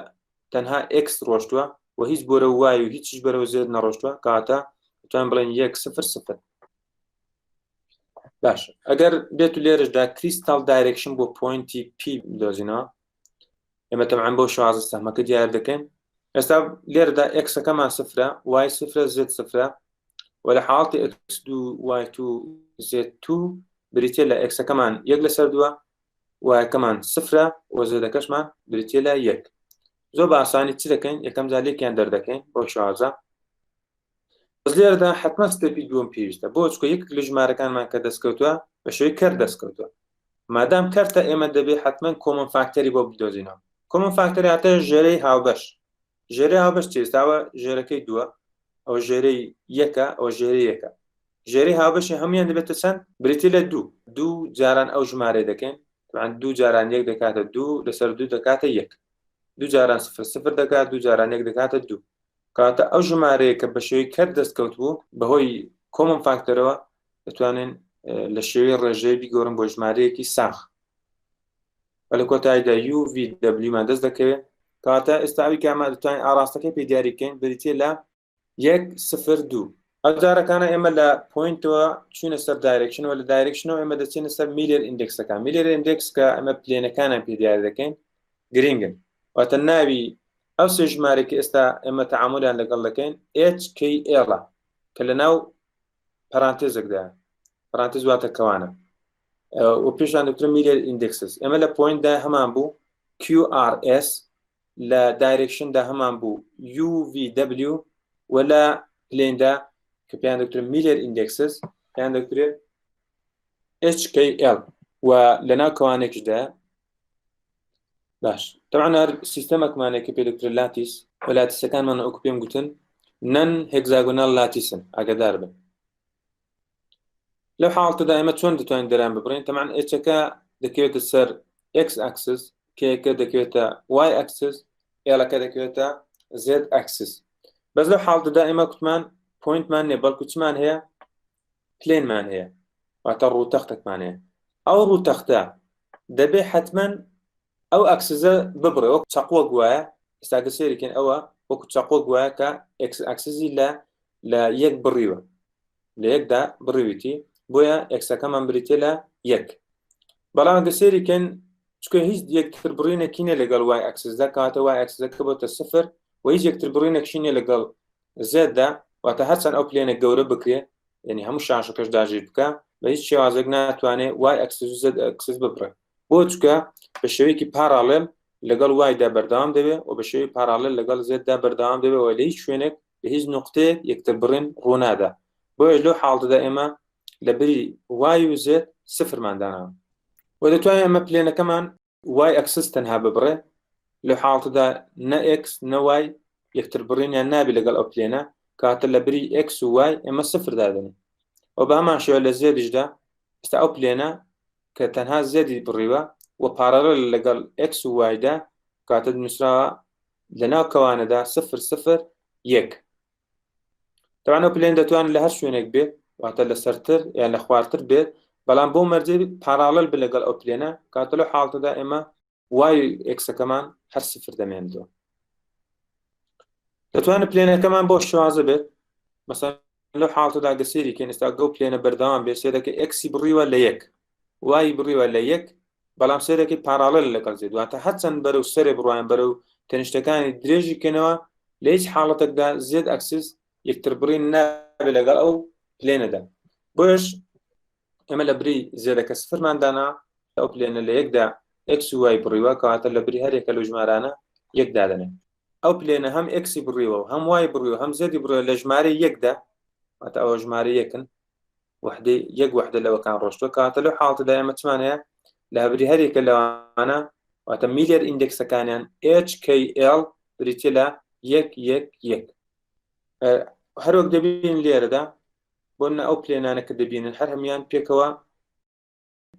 تەنها x ڕۆشتووە و هیچ بۆرە y و هیچیش بەرەو z نەڕۆشتووە کاتە دەتوانین بڵێن 1 0 0 باش ئەگەر بێت و لێرەشدا کریستال دایرێکشن بۆ پۆینتی P بدۆزینەوە ئێمە تەمەعەن بۆ شوازە سەهمەکە دیار دەکەین ئێستا لێرەدا ئێکسەکەمان سفرە وای سفرە زێت سفرە و لە حاڵتی x2 y2 z2 بریتێ لە ئێکسەکەمان یەک لەسەر دووە وایەکەمان سفرە و زێدەکەشمان بریتێ لە یەک. زۆر بە ئاسانی چ دەکەین یەکەم جار لێکیان دەردەکەین بۆ شازە. بەس لێرەدا حتمما ستێپی دووەم پێویستە بۆ چکە یەک لە ژمارەکانمان کە دەستکەوتووە بە شێوەی کەر دەستکەوتووە. مادام کەرتە ئێمە دەبێت حتمما کۆمن فاکتەری بۆ بدۆزینەوە. کۆمن فاکتەری هاتە ژێرەی هاوبەش. ژێرەی هاوبەش چێستاوە ژێرەکەی دووە ئەو ژێرەی یەکە ئەو ژێرەی یەکە. ژێرەی هاوبەشی هەمویان دەبێتە چەند بریتی لە دوو جاران ئەو ژمارە دەکەین دوو جاران یەک دەکاتە دوو لەسەر دوو دەکاتە یەک. دوو جاران سفر سفر دەکات دوو جاران یەک دەکاتە دوو. کاتە ئەو ژمارەیە کە بە شێوەی کەر دەستکەوت بوو بەهۆی کۆمن فاکتەرەوە دەتوانین لە شێوەی ڕێژەی بیگۆڕن بۆ ژمارەیەکی ساخ. لە کۆتاییدا UVW دەست دەکەوێت کاتە ئێستاوی کامە دەتوانین ئاراستەکەی پێدیاری بکەین بریتێ لە 102. ئەو جارەکانە ئێمە لە پوینتەوە چوونە سەر دایرکشنەوە لە دایرکشنەوە ئێمە دەچینە سەر میلر ئیندێکسەکان. میلر ئیندێکس کە ئەمە پلێنەکانیان پێدیاری دەکەین گرنگن واتە ناوی ئەو سێ ژمارەی ئێستا ئێمە تەعاملیان لەگەڵ دەکەین HKL کە لە ناو پەرانتێزێکدا پەرانتێز واتە کەوانە و پێشان دەکترێت میلر ئیندێکسز. ئێمە لە پوینتدا هەمان بوو QRS لە دایرکشندا هەمان بوو UVW و لە پلێندا کە پێیان دەکترێت میلر ئیندێکسز پێیان دەکترێت HKL و لە ناو کەوانێکشدا باش. طبعا هەر سیستەمێکمانێک کە پێ دەکترێت لاتیس و لاتیسەکانمان ئەوکو پێم گوتن نەن هێگزاگۆنال لاتیسن ئاگادار بن. لەو حاڵەتەدا ئێمە چۆن دەتوانین دەران ببڕین طبعا ئێچەکە دەکەوێتە سەر x axis کێکە دەکەوێتە y axis ئێڵەکە دەکەوێتە z axis. بەس لەو حاڵەتەدا ئێمە کوتمان پوینتمان نیە بەڵکو چمان هەیە پلێنمان هەیە واتە ڕووتەختێکمان هەیە. ئەو ڕووتەختە دەبێ حتمما ئەو ئەکسزە ببڕێ وەک چەقوە گوایە ئێستاگە سێریکەن ئەوە وەکو چەقوە گوایە کە ئەکسزی لە یەک بڕیوە لە یەکدا بڕیویتی بۆیە ئەکسەکەمان بریتێ لە یەک. بەڵام ئەگە سێریکەن چکە هیچ یەکتر بڕینێکی نیە لەگەڵ وای ئەکسزدا کاتە وای ئەکسزەکە بۆتە سفر و هیچ یەکتر بڕینێکی نیە لەگەڵ زێددا واتە هەرچەند ئەو پلێنە گەورە بکرێ یعنی هەموو شاشەکەش داژیر بکە بە هیچ شێوازێک ناتوانێت وای ئەکسز و زێد ئەکسز ببڕێ بۆ چکە بە شێوەیەکی پاراڵێل لەگەڵ وایدا بەردەوام دەبێت و بە شێوەی پاراڵێل لەگەڵ زێددا بەردەوام دەبێت و لە هیچ شوێنێک لە هیچ نوقتەیەک یەکتر بڕین ڕوونادا. بۆیە لەو حاڵەتەدا ئێمە لە بری وای و زێد سفرمان داناوە و دەتوانین ئەمە پلێنەکەمان وای ئەکسس تەنها ببڕێ. لە حاڵەتەدا نە x نە وای یەکتر بڕینیان نابێت لەگەڵ ئەو پلێنە کاتە لە بری x و وای ئێمە سفر دادەنین و بە هەمان شێوە لە زێدیشدا ئێستا ئەو پلێنە کە تەنها زێدی بڕیوە و پارەڵێل لەگەڵ x و وایدا کاتە نووسراوە لە ناو کەوانەدا سفر سفر یەک. طبعا ئەو پلێن دەتوانێت لە هەر شوێنێک بێت واتە لە سەرتر یان لە خوارتر بێت بەڵام بۆ مەرجێ پاراڵێل بێت لەگەڵ ئەو پلێنە کاتە لەو حاڵەتەدا ئێمە وای ئێکسەکەمان هەر سفر دەمێنێتەوە. دەتوانێت پلێنەکەمان بۆ شوازە بێت مەسەڵەن لەو حاڵەتەدا گە سێریکەین ئێستا گەو پلێنە بەردەوام بێت سێرەکە ئێکسی بڕیوە لە یەک وای بڕیوە لە یەک بەڵام سێرەکەی پاراڵێل لەگەڵ زێد واتە هەرچەند بەرەو سەرێ بڕوایان بەرەو تەنیشتەکانی درێژی کەنەوە لە هیچ حاڵەتێکدا زێد ئەکسس یەکتر بڕین نابێت لەگەڵ ئەو پلێنەدا. بۆیش ئێمە لە بری زێدەکە سفرمان دانا ئەو پلێنە لە یەکدا x و y بڕیوە کەواتە لە بری هەرێکە لەو ژمارانە یەک دادەنێت. ئەو پلێنە هەم ئێکسی بڕیوە و هەم وای بڕیوە هەم زێدی بڕیوە لە ژمارە یەکدا واتە ئەوە ژمارە یەکن وحدەی یەک وحدە لەوەکان ڕۆشتووە کاتە لەو حاڵەتەدا ئێمە چمان هەیە لە بری هەرێکە لەوانە واتە میلر ئیندێکسەکانیان HKL بریتێ لە یەک یەک یەک. هەروەک دەبین لێرەدا بۆ ئەو پلێنانە کە دەبینن هەر هەمیان پێکەوە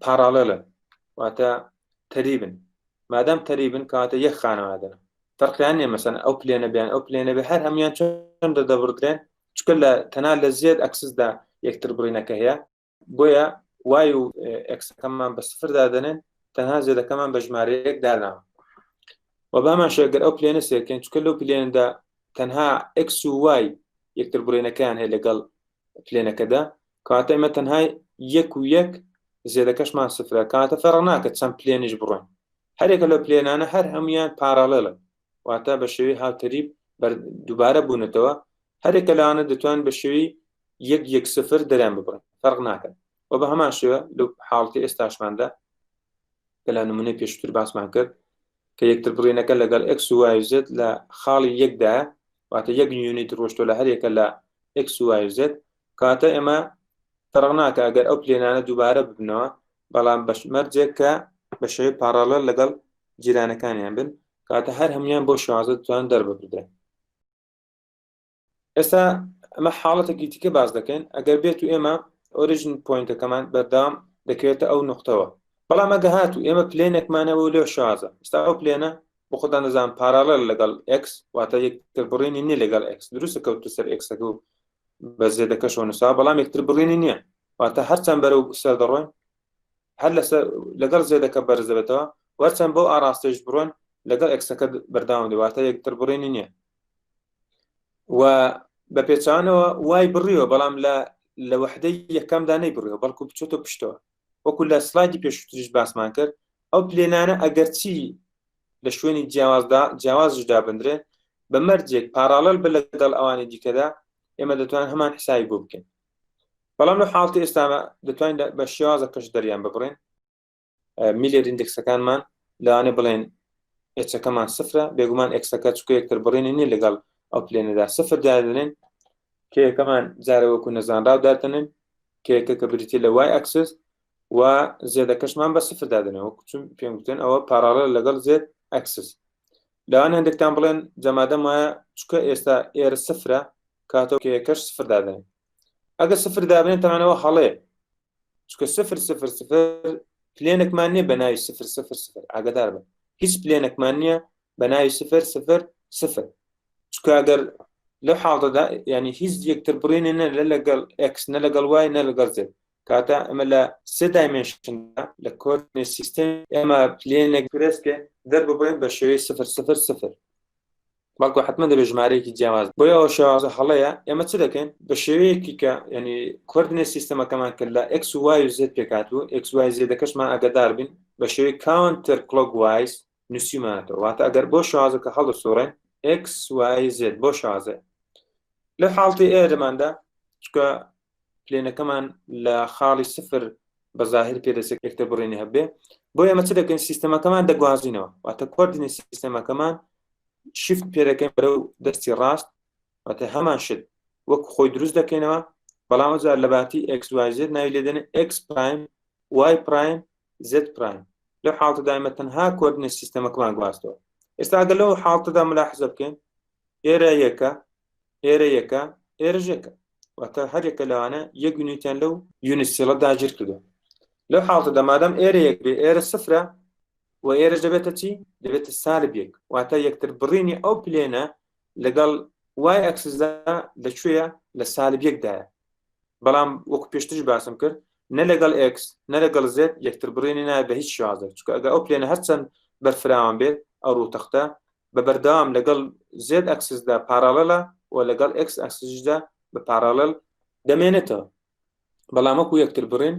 پاراڵێلە واتە تەریبن مادام تەریبن کاتە یەک خانەوادەن فەرقیان نیە مەسەن ئەو پلێنە بیان ئەو پلێنە بێ هەر هەمیان چۆن دەبڕدرێن چکە لە تەنها لە زێد ئەکسسدا یەکتر بڕینەکە هەیە بۆیە وای و ئەکسەکەمان بە سفر دادەنێن تەنها زێدەکەمان بە ژمارەیەک داناوە و بامان شێگەر ئەو پلێنە سێرکەین چکە لەو پلێنەدا تەنها x و y یەکتر بڕینەکەیان هەیە لەگەڵ پلێنەکەدا کاتە ئێمە تەنها یەک و یەک زێدەکەشمان سفرە کاتە فەرق ناکات چەند پلێنیش بڕۆین هەرێکە لە پلێنانە هەر هەمویان پاراڵێڵن واتە بە شێوەی هاوتەریب دووبارە بوونەتەوە هەرێکە لەوانە دەتوان بە شێوی 1-1-0 دەریان ببڕن فەرق ناکەن و بە هەمان شێوە لەو حاڵەتی ئێستاشماندا کە لە نمونەی پێشتر باسمان کرد کە یەکتر بڕینەکە لەگەڵ x و y و z لە خاڵی یەکدایە واتە یەک یونیت ڕۆشتۆ لە هەرێکە لە x و y و z کاتە ئێمە فەرق ناکە ئەگەر ئەو پلێنانە دووبارە ببنەوە بەڵام بەشمەرجێک کە بە شێوەی پارالەل لەگەڵ جیرانەکانیان بن کاتە هەر هەمویان بۆ شوازە دەتوانن دەرببردرێن. ئێستا ئەمە حاڵەتێکی دیکە باز دەکەین ئەگەر بێت و ئێمە ئۆریژن پۆینتەکەمان بەردەوام دەکەوێتە ئەو نقطەوە بەڵام ئەگە هات و ئێمە پلێنێکمانەوە لێ شوازە ئێستا ئەو پلێنە بۆ خۆدا نەزان پارالەل لەگەڵ x واتە یەکتر بڕینی نییە لەگەڵ x دروستە کەوتە سەر xەکە و بە زێدەکەشەوە نووسا بەڵام یەکتر بڕینی نییە واتە هەرچەند بەرەو سەر دەڕۆین هەر لەگەڵ زێدەکە بەرز دەبێتەوە وەرچەند بۆ ئاراستەش بڕۆن لەگەڵ xەکە بەرداوام دەواتە یەکتر بڕینی نییە و بە پێچانەوە وای بڕیوە بەڵام لە وەحدەی یەکەمدا نەیبڕیوە بەڵکو بچۆتە پشتەوە وەکو لە سلایدی پێشووتریش باسمان کرد ئەو پلێنانە ئەگەرچی لە شوێنی جیاوازشدا بندرێن بە مەرجێک پارالەل بە لەگەڵ ئەوانی دیکەدا ئێمە دەتوان هەمان حسابی بۆ بکەین بەڵام لە حاڵەتی ئێستامە دەتوانین بە شێوازەکەش دەریان ببڕین میلێر ئیندێکسەکانمان لەوانێ بڵێن ئێچەکەمان سفرە بێگومان ئێکسەکە چکە یەکتر بڕینی نیە لەگەڵ ئەو پلێنەدا سفر دادنێن کێیەکەمان جارەوەکو نەزانراو دادنێن کێیەکە کە بریتێ لە وای ئەکسس و زێدەکەشمان بە سفر دادنەوە چون پێم گوتن ئەوە پارالەل لەگەڵ زێد ئەکسس لەوان هەندێکتان بڵێن جەمادەم وایە چکە ئێستا ئێرە سفرە کاتەوە کێیەکەش سفر دادنێن ئەگە سفر دابنێن تەمانەوە هەڵەیە چکە 0-0-0 پلێنێکمان نییە بە ناوی 0-0-0 ئاگادار بن هیچ پلێنێکمان نییە بە ناوی 0-0-0 چکە ئەگەر لەو حاڵەتەدا یعنی هیچ یەکتر بڕینێ نە لەگەڵ x نە لەگەڵ y نە لەگەڵ z کاتە ئەمە لە سێ دایمێنشندا لە کۆردینێت سیستەم ئێمە پلێنێک پرسکە دەرببڕین بە شێوەی 0-0-0 بەڵکو حتمما دەبێت ژمارەیەکی جیاواز بۆیە ئەو شێوازە هەڵەیە ئێمە چ دەکەین بە شێوەیەکی کە ینی کۆردینێت سیستەمەکەمان کرد لە x و y و z پێکاتوو x و y زێدەکەشمان ئەگەدار بین بە شێوەی کاونتەر کلۆکوایز نووسیمانەوە واتە ئەگەر بۆ شێوازەکە هەڵدەسۆڕین x y z بۆ شێوازە لە حاڵەتی ئێرەماندا چکە پلێنەکەمان لە خاڵی سفر بە زاهر پێدەچێت یەکتر بڕینی هەبێ بۆ ئێمە چ دەکەین سیستەمەکەمان دەگوازینەوە واتە کۆردینێت سیستەمەکەمان شیفت پێدەکەین بەرەو دەستی ڕاست واتە هەمان شت وەک خۆی دروست دەکەینەوە بەڵام جار لە باتی x y z ناوی لێدێن x پرایم y پرایم z پرایم لەو حاڵەتەدا ئێمە تەنها کۆردینێت سیستەمەکەمان گواستەوە ئێستا ئەگەر لەو حاڵەتەدا ملاحظە بکەین ئێرە یەکە ئێرە یەکە ئێرە ژێکە واتە هەرێکە لەوانە یەک یونیتیان لەو یونیسێڵە داگیر کردو لەو حاڵەتەدا مادام ئێرە یەک بێ ئێرە سفرە و ئێرەش دەبێتە چی دەبێتە سالب یەک واتە یەکتر بڕینی ئەو پلێنە لەگەڵ وای ئەکسسدا لەکوێیە لە سالب یەکدایە بەڵام وەکو پێشترش باسم کرد نە لەگەڵ x نە لەگەڵ z یەکتر بڕینی نایە بە هیچ شێوازە چکە ئەگە ئەو پلێنە هەرچەند بەرفراوان بێت ئەو ڕووتەختە بە بەردەوام لەگەڵ z ئەکسسدا پارالەلە و لەگەڵ x ئەکسسدا بە پارالەل دەمێنێتەوە بەڵام وەکو یەکتر بڕین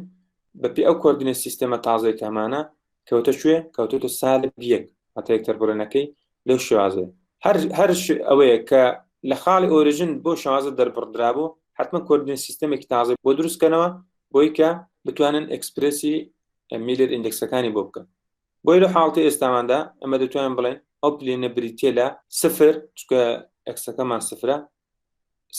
بەپێ ئەو کۆردینێت سیستەمە تازەی کەمانە کەوتە شوێ کەوتۆتە سالب یەک هەتا یەکتر بڕێنەکەی لەو شێوازە هەر ئەوەیە کە لە خاڵی ئۆریژن بۆ شێوازە دەربڕدرابوو حتمما کۆردینێت سیستەمێکی تازە بۆ دروستکەنەوە بۆی کە بتوانن ئەکسپرسی میلر ئیندێکسەکانی بۆ بکەن بۆی لە حاڵەتی ئێستاماندا ئەمە دەتوانین بڵێن ئەو پلێنە بریتێ لە سفر چکە ئەکسەکەمان سفرە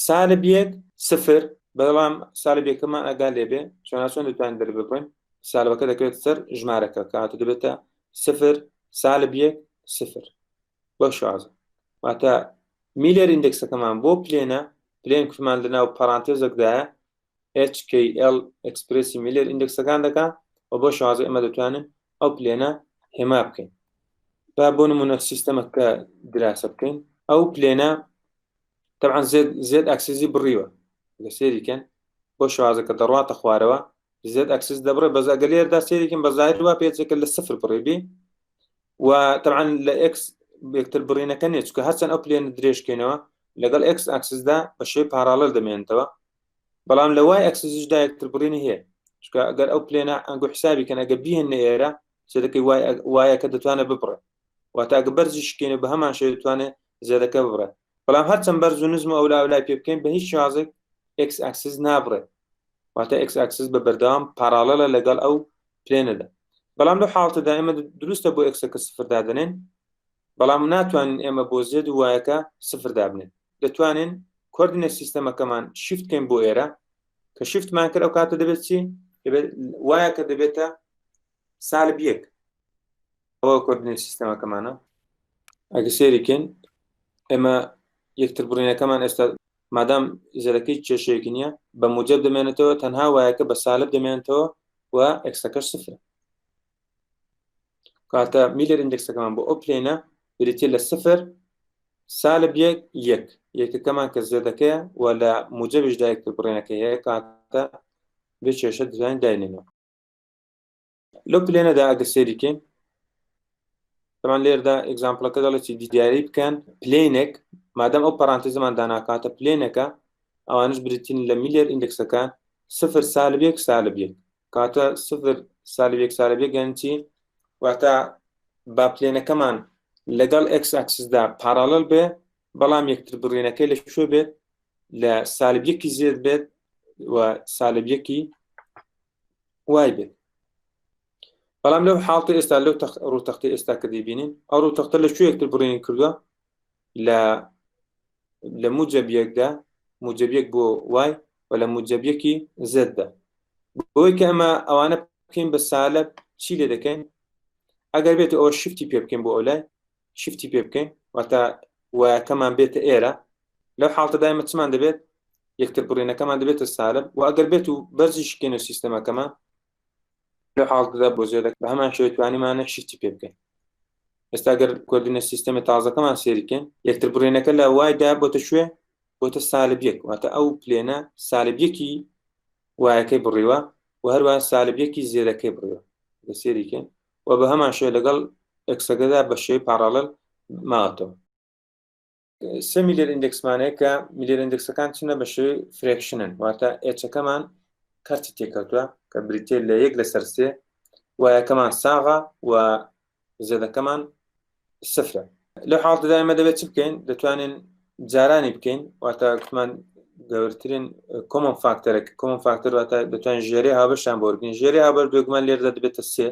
سالب یەک سفر بەڵام سالب یەکەمان ئەگال لێبێ چۆن دەتوانین دەرببڕین سالبەکە دەکەوێت سەر ژمارەکە کاتە دەبێتە سفر سالب یەک سفر بۆ شازە واتە میلر ئیندێکسەکەمان بۆ پلێنە پلێن کوتمان لەناو پەرانتێزێکدایە HKL ئەکسپرسی میلر ئیندێکسەکان دەکات و بۆ شازە ئێمە دەتوانین ئەو پلێنە هێما بکەین با بۆ نمونە سیستەمەکە دراسە بکەین ئەو پلێنە طبعا زێد ئەکسیزی بڕیوە لە سێریکەن بۆ شازەکە دەڕواتە خوارەوە زێد ئەکسس دەبڕێ بەزاگە لێردا سێریکن بە زاهر وا پێچێکە لە سفر بڕێبی و طبعا لە x یەکتر بڕینەکە نیە چکە هەرچەند ئەو پلێنە درێژکەینەوە لەگەڵ x ئەکسسدا بە شێوەی پارالەل دەمێنێتەوە بەڵام لە y ئەکسسشدا یەکتر بڕینی هەیە چکە ئەگەر ئەو پلێنە ئەنگۆ حسابیکەن ئەگە بیهێنە ئێرە سێدەکەی وایەکە دەتوانێت ببڕێت واتە ئەگە بەرزی شکێنە بە هەمان شێوە دەتوانێت زێدەکە ببڕێت بەڵام هەرچەند بەرز و نزم و ئەولای پێ بکەین بە هیچ شازێک x ئاکسس نابڕێت واتە x ئاکسس بە بەردەوام پارالەلە لەگەڵ ئەو پلێنەدا بەڵام لەو حاڵەتەدا ئێمە دروستە بۆ x سفر دادنێن بەڵام ناتوانین ئێمە بۆ زێد و وایەکە سفر دابنێن دەتوانین کوردینە سیستەمەکەمان شیفت بکەین بۆ ئێرە کە شیفتمان کرد ئەو کاتە دەبێت چی وایەکە دەبێتە سالب یەک ئەوە کوردینە سیستەمەکەمانە ئەگە سێریکەین ئێمە یەکتر بڕینەکەمان ئێستا مادام زەرەکەی کێشەیەکی نییە بە موجب دەمێنێتەوە تەنها وایەکە بە سالب دەمێنێتەوە و ئەکسەکەش سفرە کاتە میلر ئیندێکسەکەمان بۆ ئەو پلێنە بریتێ لە سفر سالب یەک یەکەکەمان کە زێدەکەیە و لە موجبیشدا یەکتر بڕێنەکە هەیە کاتە بێ کێشە دەزانین داینێنەوە لەو پلێنەدا ئەگە سێریکەین تەمان لێردا ئێگزامپڵەکە دەڵێتی دیاری بکەن پلێنێک مادەم ئەو پەرانتێزەمان داناکاتە پلێنەکە ئەوانش بریتین لە میلر ئیندێکسەکان سفر سالب یەک سالب یەک کاتە سفر سالب یەک سالب یەک یان چی واتە با پلێنەکەمان لەگەڵ x ئاکسسدا پارالل بێ بەڵام یەکتر بڕێنەکەی لە شوێ بێت لە سالب یەکی زێد بێت و سالب یەکی وای بێت بەڵام لەو حاڵتە ئێستا لەو ڕووتەختی ئێستا کە دەیبینین ئەو ڕووتەختە لە شوێ یەکتر بڕێنی کردووە لە موجب یەکدا موجب یەک بۆ وای و لە موجب یەکی زێددا بۆی کە ئەمە ئەوانە بکەین بە سالب چی لێ دەکەین ئەگەر بێت ئەوە شفتی پێ بکەین بۆ ئەولای شفتی پێ بکەین واتە وایەکەمان بێتە ئێرە لەو حاڵتەدا ئێمە چمان دەبێت یەکتر بڕێنەکەمان دەبێتە سالب و ئەگەر بێت و بەرزیشکێنە سیستەمەکەمان لەو حاڵتەدا بۆ زێدەک بە هەمان شێوەی توانیمانە شفتی پێ بکەین ئێستا ئەگەر کوردینە سیستەمی تازەکەمان سێریکەین یەکتر بڕێنەکە لە وایدا بۆتە شوێ بۆتە سالب یەک واتە ئەو پلێنە سالب یەکی وایەکەی بڕیوە و هەروە سالب یەکی زێدەکەی بڕیوە لە سێریکەین و بە هەمان شێوە لەگەڵ ئەکسەکەدا بە شێوەی پارالل ماوەتەوە سێ میلر ئیندێکسمانەیە کە میلر ئیندێکسەکان چنە بە شێوەی فرێکشنن واتە ئێچەکەمان کارتی تێکەوتووە کە بریتێ لە یەک لەسەر سێ وایەکەمان ساغا و زێدەکەمان سفرە لەو حاڵەتەدا ئێمە دەبێت چ بکەین دەتوانین جارانی بکەین واتە گوتمان گەورەترین کۆمن فاکتەرێک کۆمن فاکتەر واتە دەتوانین ژێری هاوبەشیان بۆ بگرین ژێری هاوبەش بێگومان لێرەدا دەبێتە سێ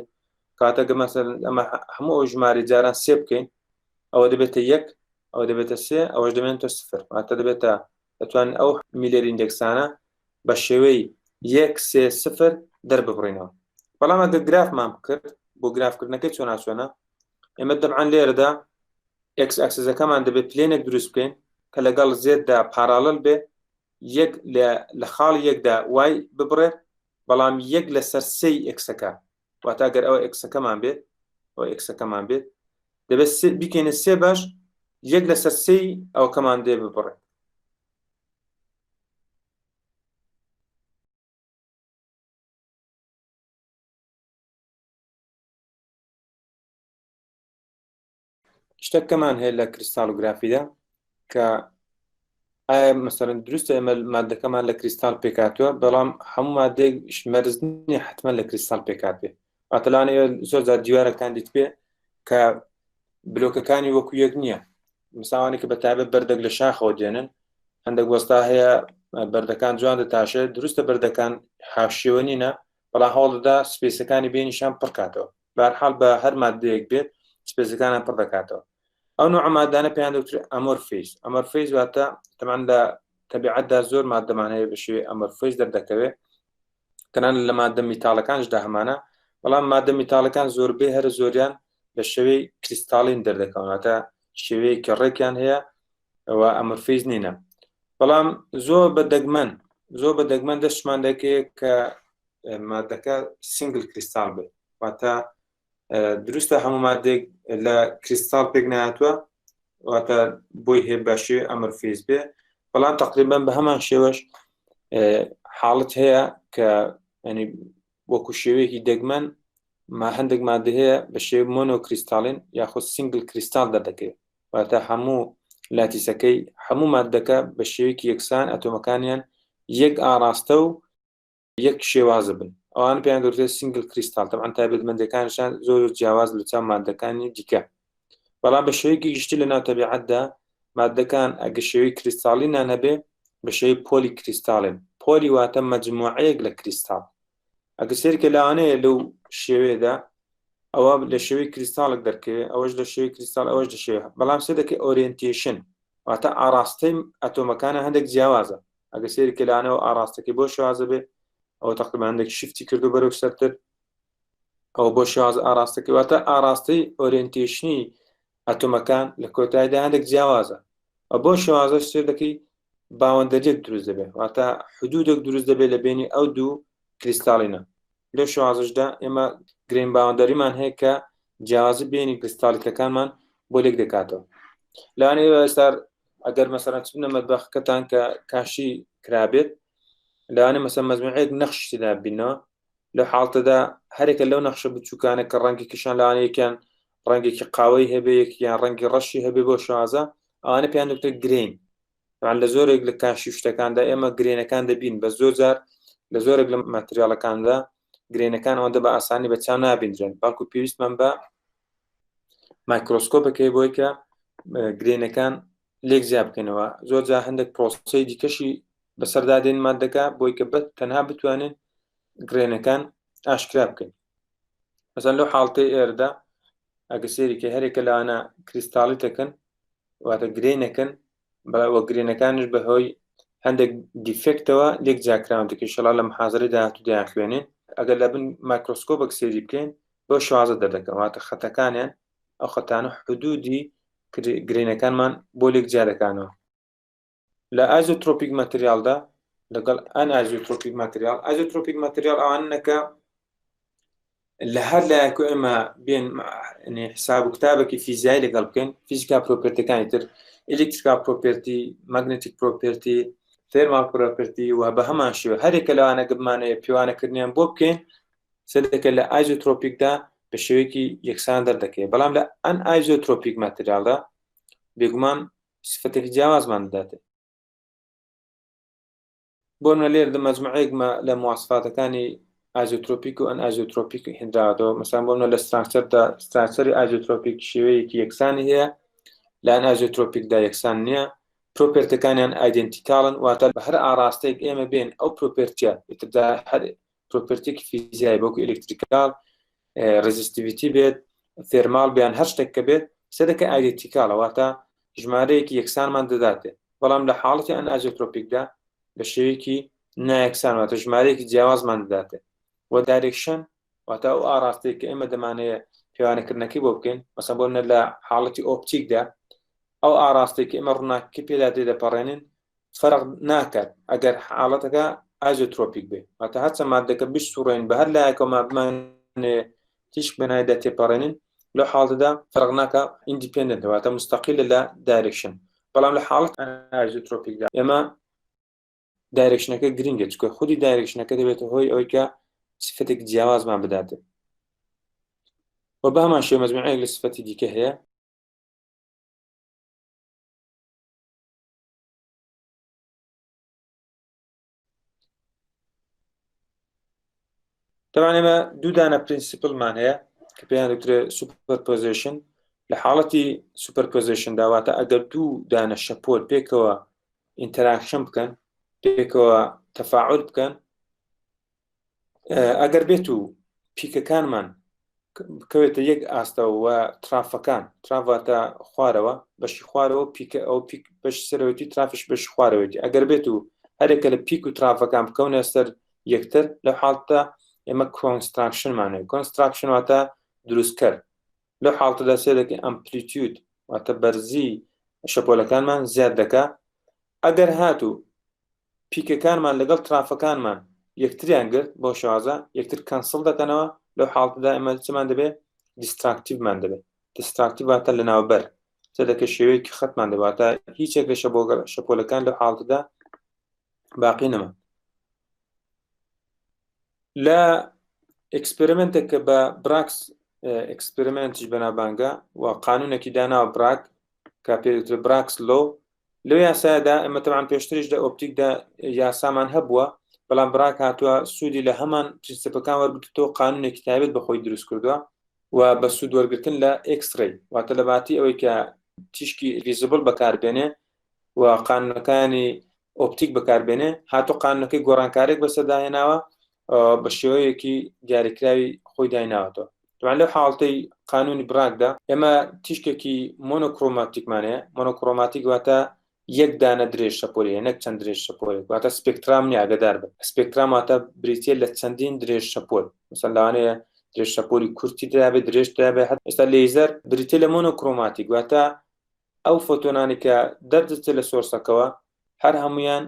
کاتەکە مەسەڵەن ئەمە هەموو ئەو ژمارە جاران سێ بکەین ئەوە دەبێتە یەک ئەوە دەبێتە سێ ئەوەش دەبێتە سفر واتە دەبێتە دەتوانین ئەو میلر ئیندێکسانە بە شێوەی یەک سێ سفر دەرببڕینەوە بەڵام ئەگەر گرافمان بکرد بۆ گرافکردنەکەی چۆناچۆنە ئێمە دەبعەن لێرەدا x ئاکسسەکەمان دەبێت پلێنێک دروست بکەین کە لەگەڵ زێددا پارالل بێ یەک لە خاڵ یەکدا وای ببڕێت بەڵام یەک لەسەر سێی ئەکسەکە واتە ئەگەر ئەوە ئەکسەکەمان بێت ئەو ئەکسەکەمان بێت دەبێت بکەینە سێ باش یەک لەسەر سێی ئەوکەمان دێ ببڕێت شتێکەمان هەیە لە کریستالۆگرافیدا کە ئایا مەسەڵەن دروستە ئێمە مادەکەمان لە کریستال پێکاتوە بەڵام هەموو مادەیەک مەرز نییە حتمما لە کریستال پێکات بێ واتەلانەیە زۆر جار دیوارەکان دیت پێ کە بلۆکەکانی وەکو یەک نییە مساوانی کە بەتابێت بەردەک لە شاخەوە دێنن هەندێک وەستا هەیە بەردەکان جوان دەتاشێت دروستە بەردەکان هاوشێوە نینە بەڵام هەوڵدەدا سپێسەکانی بێنیشان پڕکاتەوە بەهەرحاڵ بە هەر مادەیەک بێت سپێسەکانیان پڕ دەکاتەوە ئەو نوع مادانە پێیان دەوترێت ئەمۆرفیز ئەمۆرفیز واتە تەمان لە تەبیعەتدا زۆر مادەمان هەیە بە شێوەی ئەمۆرفیز دەردەکەوێت تەنانەت لە مادە میتاڵەکانشدا هەمانە بەڵام مادە میتاڵەکان زۆربەی هەر زۆریان بە شێوەی کریستاڵین دەردەکەون واتە شێوەیە کەڕێکیان هەیە ئەوە ئەمۆرفیز نینە بەڵام زۆر بە دەگمەن دەستمان دەکەوێت کە مادەکە سینگل کریستال بێت واتە دروستە هەموو مادێک لە کریستال پێک نهاتووە واتە بۆی هەیە باشێ ئەمۆرفیز بێ بەڵام تقریبان بە هەمان شێوەش حاڵت هەیە کە ینی وەکو شێوەیەکی دەگمەن هەندێک مادە هەیە بە شێوەی مۆنۆکریستالین یاخود سینگل کریستال دەردەکەوێت واتە هەموو لاتیسەکەی هەموو مادەکە بە شێوەیەکی یەکسان ئەتۆمەکانیان یەک ئاراستە و یەک شێوازە بن ئەوان پێیان دەوترێت سینگل کریستال تەبعاً تایبەتمەندەکانیشان زۆر جیاواز لە چەند مادەکانی دیکە بەڵام بە شێوەیەکی گشتی لە ناو تەبیعەتدا مادەکان ئەگە شێوەی کریستاڵینان هەبێ بە شێوەی پۆلی کریستاڵن. پۆلی واتە مەجموعەیەک لە کریستاڵ. ئەگە سێرکە لەوانەیە لەو شێوەیەدا ئەوە لە شێوەی کریستاڵێک دەرکەوێت، ئەوەش لە شێوەی کریستاڵ، ئەوەش لە شێوە، بەڵام سێ دەکەی ئۆریێنتیشن واتە ئاراستەی ئەتۆمەکانە هەندێک جیاوازە. ئەگە سێرکە لەوانەوە ئاراستەکەی بۆ شێوازە بێ، ئەوە تەقریبا هەندێک شیفتی کردو بەرەو سەرتر، ئەو بۆ شێواز ئاراستەکەی واتە ئاراستەی ئۆریێنتیشنی ئەتۆمەکان لە کۆتاییدا هەندێک جیاوازە. بۆ شێوازە سێر دەکەی باوەندەرێک دروست دەبێت، واتە حدودێک دروست دەبێت لە بینی ئەو دوو کریستاڵینە. لە شێوازشدا ئێمە گرین باوەندەریمان هەیە کە جیاوازی بینی کریستاڵیکەکانمان بۆ لێک دەکاتەوە. لەوانەیە ئێستا ئەگەر مەسەڵەن چبنە مەتبەخەکەتان کە کاشی کرابێت، لەوانەیە مەسەڵەن مەجموعەیەک نەخش تێدا بینەوە، لەو حاڵەتەدا هەرێکە لەو نەخشە بچووکانە کە ڕەنگی کشان لەوانەیەکیان ڕەنگێکی قاوەی هەبێ، یەکیان ڕەنگی ڕەشی هەبێ بۆ شێوازە، ئەوانە پێیان دەوترێت گرین. لە زۆرێک لە کاشی شتەکاندا ئێمە گرێنەکان دەبین، بە زۆر جار لە زۆرێک لە ماتریاڵەکاندا گرێنەکان ئەوەندە بە ئاسانی بە چاو نابیندرێن، بەڵکو پێویستمان بە مایکرۆسکۆپەکەی بۆی کە گرێنەکان لێک زیاد بکەنەوە. زۆر جار هەندێک پرۆسەی دیکەشی بەسەردادێن مادەکە بۆی کە تەنها بتوانن گرێنەکان ئاشکرا بکەین. مەسەڵەن لەو حاڵەتەی ئێرەدا ئەگە سێریکە هەرێکە لەوانە کریستاڵیتەکەن واتە گرێنەکەن، بەڵاوە گرێنەکانش بەهۆی هەندێک دیفێکتەوە لێک جاکراونتەکە شەڵا لە محازەرەی داهاتوو دەیانخوێنین. ئەگەر لە بن مایکرۆسکۆپێک سێری بکەین بۆ شێوازە دەردەکەن، واتە خەتەکانیان ئەو خەتانە حدودی گرێنەکانمان بۆ لێک جا دەکانەوە. لە ئایزۆترۆپیک ماتریالدا لەگەڵ ئەن ئایزۆترۆپیک ماتریال، ئایزۆترۆپیک ماتریال ئەوانەکە لە هەر لایەکو ئێمە بێن حساب و کتابێکی فیزیایی لەگەڵ بکەین، فیزیکا پرۆپێرتیەکانی تر، ئێلێکتریکا پرۆپێرتی، ماگنێتیک پرۆپێرتی، تێرمال پرۆپێرتی و بە هەمان شێوە هەرێکە لەوانە گمانەیە پیوانەکردنیان بۆ بکەین سەردەکە لە ئایزۆترۆپیکدا بە شێوەیەکی یەکسان دەردەکەوێت. بەڵام لە ئەن ئایزۆترۆپیک ماتریالدا بێگومان سفتێکی جیاوازمان دەداتێت. بۆ لێر مەجموعەیەک لە مواصفاتەکانی ئایزۆترۆپیک و ئەن ئایزۆترۆپیک هێنراوەتەوە. مەسەڵەن بۆ لە ستراکچەردا ستراکچەری ئایزۆترۆپیک شێوەیەکی یەکسانی هەیە، لە ئەن ئایزۆترۆپیکدا یەکسان نییە، پرۆپێرتەکانیان ئایدنتیکاڵن، واتە بە هەر ئاراستەیەک ئێمە بێن ئەو پرۆپێرتیە ئیتردا هەر پرۆپێرتێکی فیزیایی بۆکو ئێلێکتریکال، ڕێزیستیڤیتی بێت، تێرمال بیان هەر شتێک کە بێت سەدەکە ئایدنتیکاڵە، واتە ژمارەیەکی یەکسانمان دەداتێت. بەڵام لە حاڵەتی ئەن ئایزۆترۆپیکدا بە شێوەیەکی نایەکسان واتە ژمارەیەکی جیاوازمان دەداتێت. و دایرێکشن واتە ئەو ئاراستەیە کە ئێمە دەمانەیە پیاوانەکردنەکەی بۆ بکەین، مەسەڵەن بۆ لە حاڵەتی ئۆپتیکدا ئەو ئاراستەیە کە ئێمە ڕووناکیی پێدا دەپەڕێنین فەرق ناکات ئەگەر حاڵەتەکە ئایزۆترۆپیک بێت، واتە هەرچەند مادەکە بسوڕێن بە هەر لایەکەوە بمانێ تیشک بەنایدا تێپەڕێنین، لەو حاڵەتەدا فەرق ناکات، ئیندیپێندنت واتە مستەقیلە لە دایرێکشن. بەڵام لە حاڵەت ئایزۆترۆپیکدا ئێمە دایرێکشنەکە گرنگە، چونکە خودی دایرێکشنەکە دەبێتە هۆی ئەوەی کە سفتێک جیاوازمان بداتێت. و بە هەمان شێوە مەجموعەیەک لە سفەتی دیکە هەیە. طبعا ئێمە دوو دانە پرینسیپلمان هەیە کە پێیان دەوترێت سوپەرپۆزیشن. لە حاڵەتی سوپەرپۆزیشن داواتە ئەگەر دوو دانە شەپۆل پێکەوە ئینتەراکشن بکەن، پێکەوە تەفاعول بکەن، ئەگەر بێت و پیکەکانمان بکەوێتە یەک ئاستەوە و ترافەکان، ترافاتە خوارەوە بەشی خوارەوە، پیکە ئەو پیک بەشی سەرەوەتی، ترافش بەشی خوارەوەتی، ئەگەر بێت و هەرێکە لە پیک و ترافەکان بکەونە سەر یەکتر، لەو حاڵەتە ئێمە کۆنستراکشنمانەیە. کۆنستراکشن واتە دروستکرد. لەو حاڵەتەدا سێدەکە ئەمپلیتیود واتە بەرزی شەپۆلەکانمان زیاد دەکا. ئەگەر هاتوو پیکەکانمان لەگەڵ ترافەکانمان یەکتریان گرت بۆ شێوازە یەکتر کەنسڵ دەکەنەوە، لەو حاڵەتەدا ئێمە چمان دەبێت دیستراکتیڤمان دەبێت. دیستراکتیڤ واتە لە ناوبەر، سێدەکە شێوەیەکی خەتمان دەباتە هیچێک لە شەپۆلەکان لەو حاڵەتەدا باقی نەما. لە ئەکسپریمنتێک کە بە براکس ئەکسپریمنتیش بەناوبانگە و قانونێکی داناوە براک کە پێدەوترێت براکس لۆ، لەو یاسایەدا ئێمە تەمان پێشتریش لە ئۆپتیکدا یاسامان هەبووە، بەڵام براک هاتووە سوودی لە هەمان پرینسیپەکان وەرگرتەوە، قانونێکی تایبەت بەخۆی دروست کردووە و بە سوود وەرگرتن لە ئێکسڕێی، واتە لە باتی ئەوەی کە تیشکی ڤیزبڵ بەکاربێنێ و قانونەکانی ئۆپتیک بەکاربێنێ هاتۆ قانونەکەی گۆڕانکارێک بەسەرداهێناوە بە شێوەیەکی دیاریکراوی خۆی دایناوەتەوە. طبعاً لەو حاڵەتەی قانونی براکدا ئێمە تیشکێکی مۆنۆکرۆماتیکمانەیە. مۆنۆکرۆماتیک واتە یەک دانە درێژ شەپۆلیە، نەک چەند درێژ شەپۆلێک، واتە سپێکترام نیە، ئاگادار بن. سپێکترام واتە بریتیە لە چەندین درێژ شەپۆل. مەسەڵەن لەوانەیە درێژ شەپۆلی کورتی درابێت، درێژ درابێت. ئێستا لێیزەر بریتیە لە مۆنۆکرۆماتیک، واتە ئەو فۆتۆنانی کە دەردەچێت لە سۆرسەکەەوە هەر هەمویان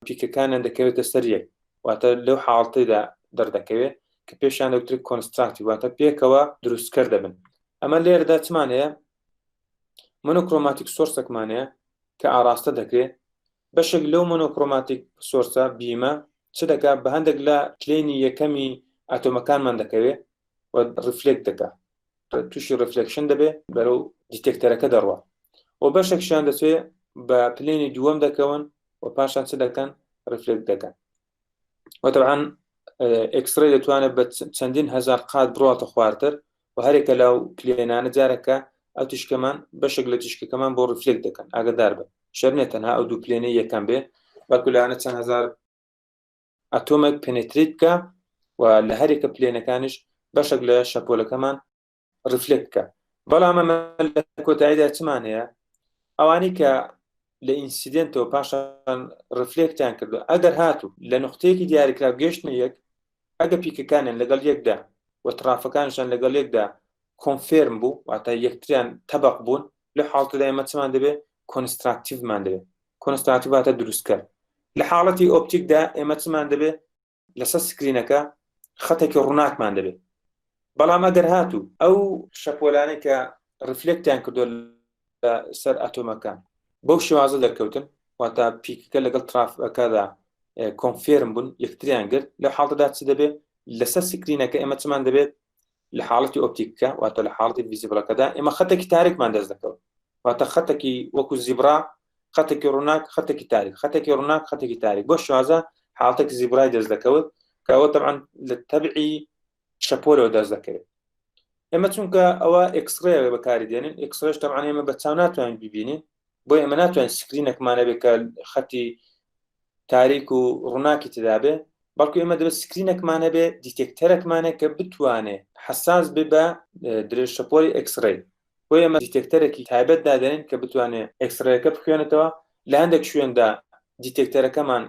پیکەکانیان دەکەوێتە سەر یەک، واتە لەو حاڵەتەیدا دەردەکەوێت کە پێشیان دەوترێت کۆنستراکتیڤ، واتە پێکەوە دروستکەر دەبن. ئەمە لێرەدا چمان هەیە؟ مۆنۆکرۆماتیک سۆرسێکمان هەیە کە ئاراستە دەکرێت. بەشێک لەو مۆنۆکرۆماتیک سۆرسە بیمە چ دەکات؟ بە هەندێک لە پلێنی یەکەمی ئاتۆمەکانمان دەکەوێت و ڕفلێکت دەکات، تووشی ڕفلێکشن دەبێت بەرەو دیتێکتەرەکە دەڕوە. و بەشێکشیان دەچێت بە پلێنی دووەم دەکەون و پاشان چ دەکەن؟ ڕفلێکت دەکەن. و طبعاً ئێکسرەی دەتوانێت بە چەندین هەزار قات بڕاتە خواردتر و هەرێکە لەو پلێنانە جارەکە ئەو تیشکەمان بەشێک لە تیشکەکەمان بۆ ڕفلێک دەکەن. ئاگادار بن شەر نێت تەنها ئەو دوو پلێنەی یەکەم بێ، بەڵکو لەوانە چەند هەزار ئەتۆمێک پێنێتریت بکە و لە هەرێکە پلێنەکانیش بەشێک لە شەپۆلەکەمان ڕفلێک بکە. بەڵام ئەمە لە کۆتاییدا چمان هەیە؟ ئەوانەی کە لە ئینسیدنتەوە پاشان ڕفلێکتیان کردو ئەگەر هاتوو لە نقطەیەکی دیاریکراو گەشتنە یەک، ئەگە پیکەکانیان لەگەڵ یەکدا و ترافەکانشان لەگەڵ یەکدا کۆنفێرم بوو، واتە یەکتریان تەبق بوون، لە حاڵەتەدا ئێمە چمان دەبێت؟ کۆنستراکتیڤمان دەبێت. کۆنستراکتیڤ واتە دروستکەر. لە حاڵەتی ئۆپتیکدا ئێمە چمان دەبێت؟ لەسەر سکرینەکە خەتێکی ڕووناکمان دەبێت. بەڵام ئەگەر هاتوو ئەو شەپۆلانەی کە ڕفلێکتیان کردو سەر ئەتۆمەکان بەو شێوازە دەرکەوتن، واتە پیکەکە لەگەڵ ترافەکەدا کۆنفێرم بوون، یەکتریان گرت، لە حاڵەتەدا چ دەبێت؟ لەسەر سکرینەکە ئێمە چمان دەبێت؟ لە حاڵەتی ئۆپتیکەکە واتە لە حاڵەتی ڤیزیبڵەکەدا ئێمە خەتێکی تاریکمان دەست دەکەوت، واتە خەتێکی وەکو زیبرا، خەتێکی ڕووناک، خەتێکی تاریک، خەتێکی ڕووناک، خەتێکی تاریک. بۆ شێوازە حاڵەتێکی زیبرای دەست دەکەوت کە ئەوە طبعاً لە تەبعی شەپۆلەوە دەست دەکەوێت. ئێمە چونکە ئەوە ئێکسڕێ بەکاری دێنین، ئێکسڕێش طبعاً ئێمە بە چاو ناتوانین ببینین، بۆ ئێمە ناتوانین سکرینێکمانە بێت کە خەتی تاریک و ڕووناکی تێدا بێ، بەڵکو ئێمە دەبێت سکرینێکمانە بێ، دیتێکتەرێکمانە کە بتوانێت حساس بێ بە درێژ شەپۆلی ئێکسڕێ. بۆ ئێمە دیتێکتەرێکی تایبەت دادێنین کە بتوانێت ئێکسڕێەکە بخوێنێتەوە. لە هەندێک شوێندا دیتێکتەرەکەمان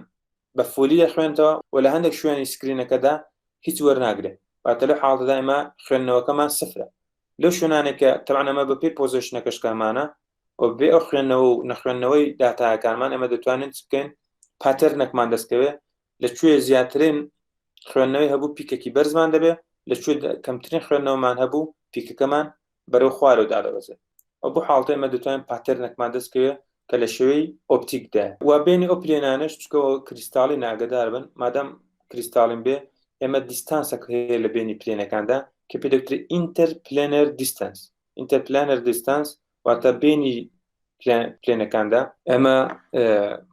بە فۆلی دەخوێنێتەوە و لە هەندێک شوێنی سکرینەکەدا هیچ وەرناگرێت، واتە لەو حاڵەتەدا ئێمە خوێندنەوەکەمان سفرە. لەو شوێنانێکە طبعاً ئەمە بە پێی پۆزیشنەکەشکامانە و بێ ئەو خوێندنەوە و نەخوێندنەوەی داتاکانمان ئێمە دەتوانین چ بکەین؟ پاتەرنێکمان دەستکەوێت، لەکوێ زیاترین خوێندنەوەی هەبوو پیکێکی بەرزمان دەبێت، لەکوێ کەمترین خوێندنەوەمان هەبوو پیکەکەمان بەرەو خوارەوە دادەبەزێت. و بۆ حاڵەتە ئێمە دەتوانین پاتەرنێکمان دەستکەوێت کە لە شێوەی ئۆپتیکدا و بینی ئەو پلێنانەش چکەوە کریستاڵی ئاگادار بن، مادەم کریستاڵین بێ ئێمە دیستانسێک هەیە لە بینی پلێنەکاندا کە پێ دەوترێت ئینتەرپلێنەر دیستانس. ئینتەرپلێنەر دیستانس واتە بینی پلێنەکاندا ئەمە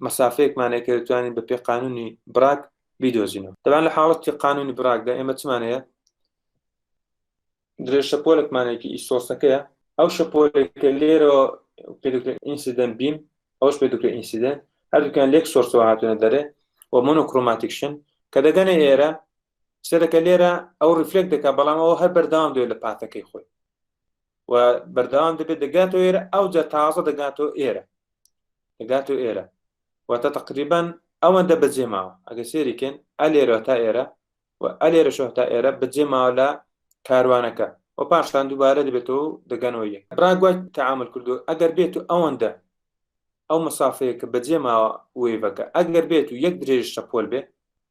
مەسافەیەکمانەیە کە دەتوانین بە پێ قانونی براک بیدۆزینەوە. دەبان لە حاڵەتی قانونی براکدا ئێمە چمان هەیە؟ درێژ شەپۆلێکمانێکی ئیسۆسەکەیە، ئەو شەپۆلێکە لێرەوە پێ دەوترێت ئینسیدەنت بیم، ئەوش پێ دەوترێت ئینسیدەنت، هەردووکیان لێک سۆرسەوە هاتوونە دەرێ و مۆنۆکرۆماتیکشن کە دەگەنە ئێرە سەرەکە لێرە ئەو ڕفلێک دەکات، بەڵام ئەوە هەر بەردەوام دێت لە پاتەکەی خۆی و بەردەوام دەبێت دەگاتەوە ئێرە، ئەو جا تازە دەگاتەوە ئێرە، دەگاتەوە ئێرە، واتە تقریباً ئەوەندە بەجێ ماوە. ئەگە سێریکەن ئەلێرە تا ئێرە و ئەلێرەشەوە تا ئێرە بەجێ ماوە لە کاروانەکە و پاشان دووبارە دەبێتەوە دەگەنەوە یەک. براگوای تەعامل کردو ئەگەر بێت و ئەوەندە ئەو مەسافەیە کە بەجێ ماوە وێڤەکە ئەگەر بێت و یەک درێژ شەپۆل بێ،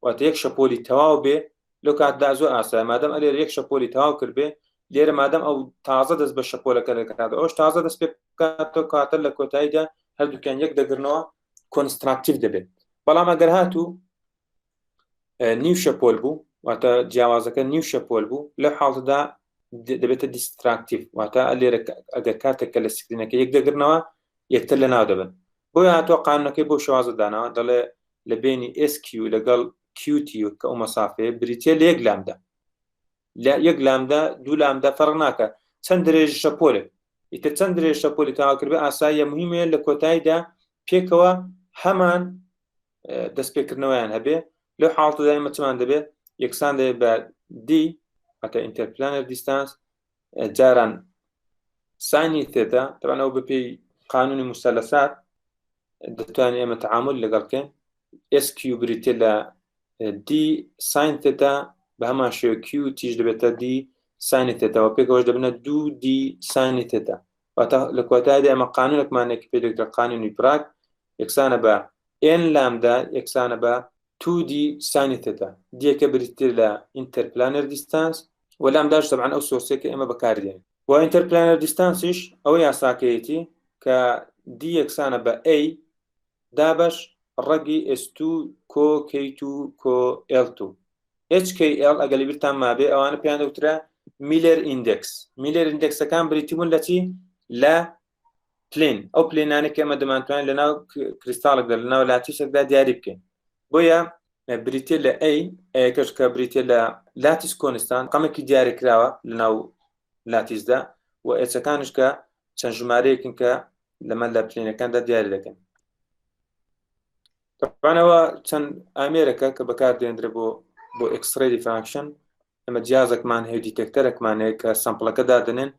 واتە یەک شەپۆلی تەواو بێ، لەو کاتدا زۆر ئاسایە. مادەم ئەلێرە یەک شەپۆلی تەواو کرد بێ، لێرە مادەم ئەو تازە دەست بە شەپۆلەکە دەکات، ئەوش تازە دەست پێ بکاتەوە، کاتە لە کۆتاییدا هەردووکیان یەک دەگرنەوە، کۆنستراکتیڤ دەبێت. بەڵام ئەگەر هاتوو نیو شەپۆل بوو، واتە جیاوازەکە نیو شەپۆل بوو، لەو حاڵەتەدا دەبێتە دیستراکتیڤ، واتە لێرە ئەگەر کاتێکە لە سکرینەکە یەک دەگرنەوە یەکتر لە ناو دەبن. بۆیە هاتووە قانونەکەی بۆ شێوازە داناوە، دەڵێ لە بینی SQ لەگەڵ QT کە ئەو مەسافەیە بریتیە لە یەک لامدا، لە یەک لامدا دوو لامدا فەرق ناکە چەند درێژ شەپۆلێک ئیتر چەند درێژە پۆلی تاواکردبێ ئاساییە مهمەیە لە کۆتاییدا پێکەوە هەمان دەستپێکردنەوەیان هەبێ لەو حاڵەتەدا ئێمە چمان دەبێت یەکسان دەبێت بە دی ئەتە ئینتەرپلانەر دیستانس جاران ساینی تێدا طبعاً ئەو بەپێی قانونی موسەلەسات دەتوانین ئێمە تەعامل لەگەڵ بکەین SQ بریتێ لە دی ساین تێدا بە هەمان شێوە Q تیش دەبێتە دی ساینی تێتەوە پێکەوەش دەبنە دوو دی ساینی تێدا واتە لە کۆتاییدا ئێمە قانونێکمانێکی پێ دەکرێت قانونی پراگ یەکسانە بە n لامدا یەکسانە بە 2D ساینی تێدا دیەکە بریتێ لە ئینتەرپلانەر دیستانس و لامداش طبعاً ئەو سۆسێکە ئێمە بەکاردێنین و ئینتەرپلانەر دیستانسیش ئەوە یاساکەیەتی کە دی یەکسانە بە A دابش ڕەگی S2 کۆ K2 کۆ L2 HKL ئەگەلی بیرتان مابێ ئەوانە پێیان دەوترا میلەر ئیندێکس میلەر ئیندێکسەکان بریتیبوون لە چی لە پلین ئەو پلێنانێک ئێمە دەمانتوانین لەناو کریستاڵێکدا لەناو لاتیسێکدا دیاری بکەین بۆیە بریتێ لە ئەیەکەش کە بریتێ لە لاتیس کۆنستان قەمێکی دیاری کراوە لەناو لاتیسدا و ئێچەکانش کە چەند ژمارەیەکن کە لەمە لە پلێنەکاندا دیاری دەکەن طبعاًەوە چەند ئامێرەکە کە بەکاردێنرێت بۆ ئەکسڕێ دیفراکشن ئەمە جیازێکمان هەیە دیتێکتەرێکمان هەیە کە سەمپڵەکە دادنێن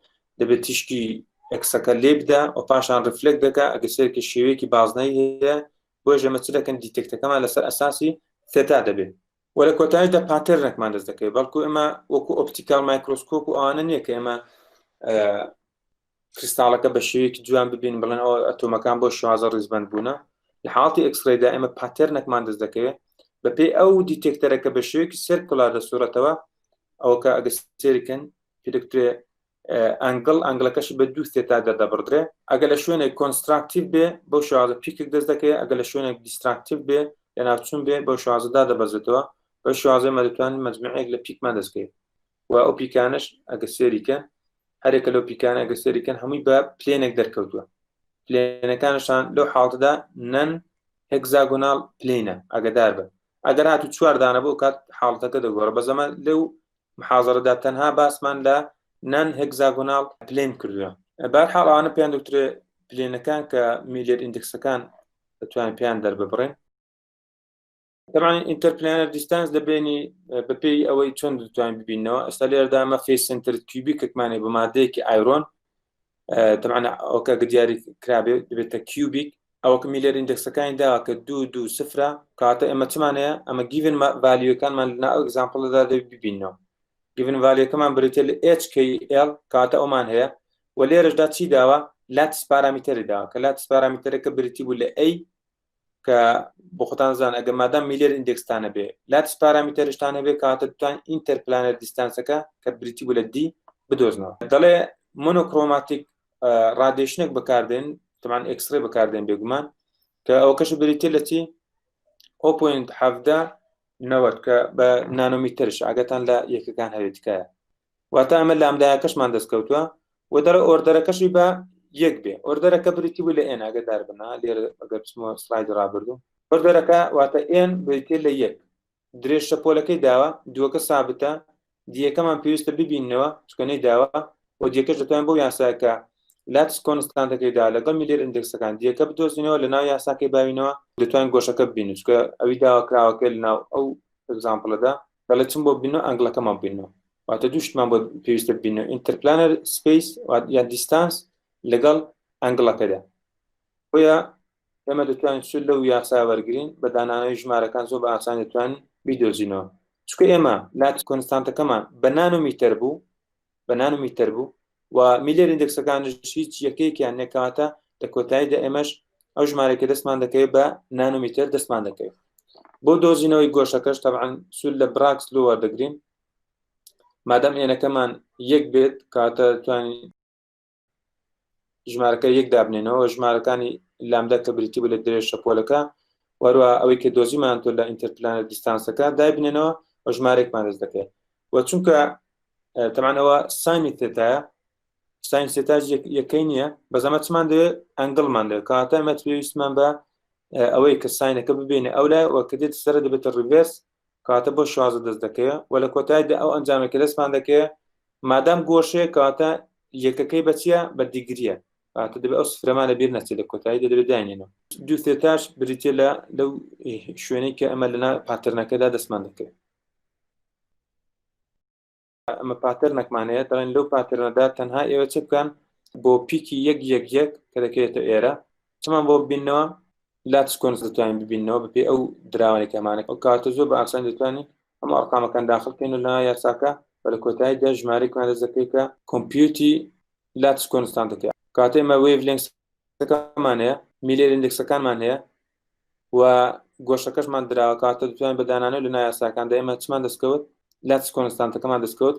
دەبێت تیشکی ئەکسەکە لێ بدە و پاشان ڕفلێک دەکە ئەگەر سێرکی شێوەیەکی بازنەی هەیە بۆ ژەمە چ دەکەن دیتێکتەکەمان لەسەر ئەساسی تێتا دەبێت وە لە کۆتاییدا پاتێرنێکمان دەست دەکەێت بەڵکو ئێمە وەکو ئۆپتیکال مایکرۆسکۆپ و ئەوانە نییە کە ئێمە کریستاڵەکە بە شێوەیەکی جوان ببین بڵێن ئەو ئەتۆمەکان بۆ شوازە ڕیزبەند بوونە لە حاڵەتی ئەکسڕێدا ئێمە پاتێرنێکمان دەست دەکەوێت بەپێی ئەو دیتێکتەرەکە بە شێوەیەکی سێرکولا دەسوورەتەوە ئەوە کە ئەگەر سێریکەن پێدەکترێ ئەنگڵەکەشی بە دوو تێتا دەبڕدرێ ئەگە لە شوێنێک کۆنستراکتیو بێ بۆ شوازە پیکێک دەست دەکەێت ئەگە لە شوێنێک دیستراکتیو بێ لە ناوچوون بێ بۆ شوازەدا دەبەزێتەوە بە شوازە مەدەتوانین مەجموعەیەک لە پیکمان دەستکەیت و ئەو پیکانش ئەگە سێریکە هەرێکە لەو پیکانە ئەگە سێریکەن هەمووی بە پلێنێک دەرکەوتووە پلێنەکانشان لەو حاڵەتەدا نەن هێگزاگۆناڵ پلێنە ئەگەدار بە ئەگەر هاتوو چواردانە بۆ کات حاڵەتەکە دەگۆڕە بە زەمان لەو محاضرەدا تەنها باسمان لە نان هێگزاگۆناڵ پلێن کردووە بەرحاڵ ئەوانە پێیان دکتورێ پلێنەکان کە میلەر ئیندێکسەکان دەتوانین پێیان دەرببڕێن طبعاً ئینتەرپلانەر دیستانس دەبێنی بەپێی ئەوەی چۆن دەتوانین ببینەوە ئێستا لێرەدا ئەمە فێس سنتر کیوبیکێکمانێ بە مادەیەکی ئایرۆن طبعاً ئەوکە دیاری کرابێ دەبێتە کیوبیک ئەوکە میلەر ئیندێکسەکانی داوە کە 2 سفرە کاتە ئێمە چمانەیە ئەمە گیڤن ڤالیوەکانمان لە ئەگزامپڵەدا ببینەوە گیڤن ڤالیوەکەمان بریتێ لە HKL کاتە ئەومان هەیە و لێرەشدا چی داوە لاتیس پارامیتەری داوە کە لاتیس پارامیتەرەکە بریتی بوو لە A کە بۆ خۆتان زان ئەگە مادام میلەر ئیندێکسانە بێ لاتیس پارامیتەرشتان هەبێ کاتە دوان ئینتەرپلانەر دیستانسەکە کە بریتی بوو لە D بدۆزنەوە دەڵێ مۆنۆکرۆماتیک ڕادێشنێک بەکاردێن طبعاً ئەکسڕێ بەکاردێن بێگومان کە ئەوە کەش بریتێ لە چی 0.7 نەوەت کە بە نانۆمیترش ئاگەتان لە یەکەکان هەوێتکایە واتە ئەمە لامدایەکەشمان دەستکەوتووە و دەرە ئۆردەرەکەشی بە یەک بێ ئۆردەرەکە بریتی بوو لە ئێن ئاگەدار بنا لێرە ئەگەر بچمەوە سلایدی ڕابردوو ئۆردەرەکە واتە ئێن بریتێ لە یەک درێژ شەپۆلەکەی داوە دووەکە سابتە دیەکەمان پێویستە ببینەوە چکەنەی داوە و دیەکەش دەتوانین بۆ یاساکە لاتیس کۆنستانتەکەیدا لەگەڵ میلەر ئیندێکسەکان دیەکە بدۆزینەوە لە ناو یاساکەی باوینەوە دەتوانین گۆشەکە ببینن چکە ئەوی داواکراوەکە لە ناو ئەو ئەگزامپڵەدا دەڵێ چم بۆ بینەوە ئەنگڵەکەمان بینەوە واتە دووشتمان بۆ پێویستە ببینەوە ئینتەرپلانەر سپیس یان دیستانس لەگەڵ ئەنگڵەکەدا بۆیە ئێمە دەتوانین سول لەو یاسا وەرگرین بە دانانەوەی ژمارەکان زۆر بە ئاسان دەتوانین بیدۆزینەوە چکە ئێمە لاتیس کۆنستانتەکەمان بە نانۆمیتەر بوو و میلەر ئیندێکسەکانش هیچ یەکەیەکیان نێکاتە لە کۆتاییدا ئێمەش ئەو ژمارەکە دەستمان دەکەوێت بە نانۆمیتەر دەستمان دەکەوێت بۆ دۆزینەوەی گۆشەکەش طبعاً سول لە براکس لۆ وەردەگرین مادام ئێنەکەمان یەک بێت کاتە توانین ژمارەکە یەک دابنێنەوە ژمارەکانی لامدا کە بریتی بوو لە درێژ شەپۆلەکە وەروە ئەوەی کە دۆزیمان تۆ لە ئینتەرپلانەر دیستانسەکە دابنێنەوە و ژمارەیەکمان دەست دەکەێت و چونکە طبعاً ئەوە ساینی تێتایە ساین سێتاژ یەکەی نییە بەزەمە چمان دەوێت ئەنگڵمان دەوێت کاتە ئەمە پێویستمان بە ئەوەی کە ساینەکە ببینێ ئەو لای وە کە دێت سەرە دەبێتە ڕیڤێرس کاتە بۆ شوازە دەست دەکەوێت و لە کۆتاییدا ئەو ئەنجامێکە دەستمان دەکەوێت مادام گۆشەیە کاتە یەکەکەی بەچیە بە دیگریە واتە دەبێت ئەو سفرەمانە بیر نەچێت لە کۆتایی دەبێت داینێنەوە دوو سێتاش بریتە لەو شوێنەی کە ئەمە لەنا پاترنەکەدا دەستمان دەکرێت ئەمە پاترنەکمانەیە دەڵێن لەو پاترنەدا تەنها ئێوە چ بکەن بۆ پیکی یەک کە دەکرێتە ئێرە چمان بۆ ببینەوە لاتس کۆنس دەتوانین ببینەوە بەپێ ئەو دراوانێک ئەمانە ئەو کاتە زۆر بە ئاسان دەتوانین ئەمە ئەرقامەکان داخڵکەین و لە یاساکە بە لە کۆتاییدا ژمارەیەکمان دەست دەکەی کە کۆمپیوتی لاتس کۆنستان دەکەێت کاتێ ئەمە وێڤ لێنگسەکانمان هەیە میلێر ئیندێکسەکانمان هەیە و گۆشەکەشمان دراوە کاتە دەتوانین بەدانانەوە لە نایاساکاندا ئێمە چمان دەستکەوت لاتس کۆنستانتەکەمان دەستکەوت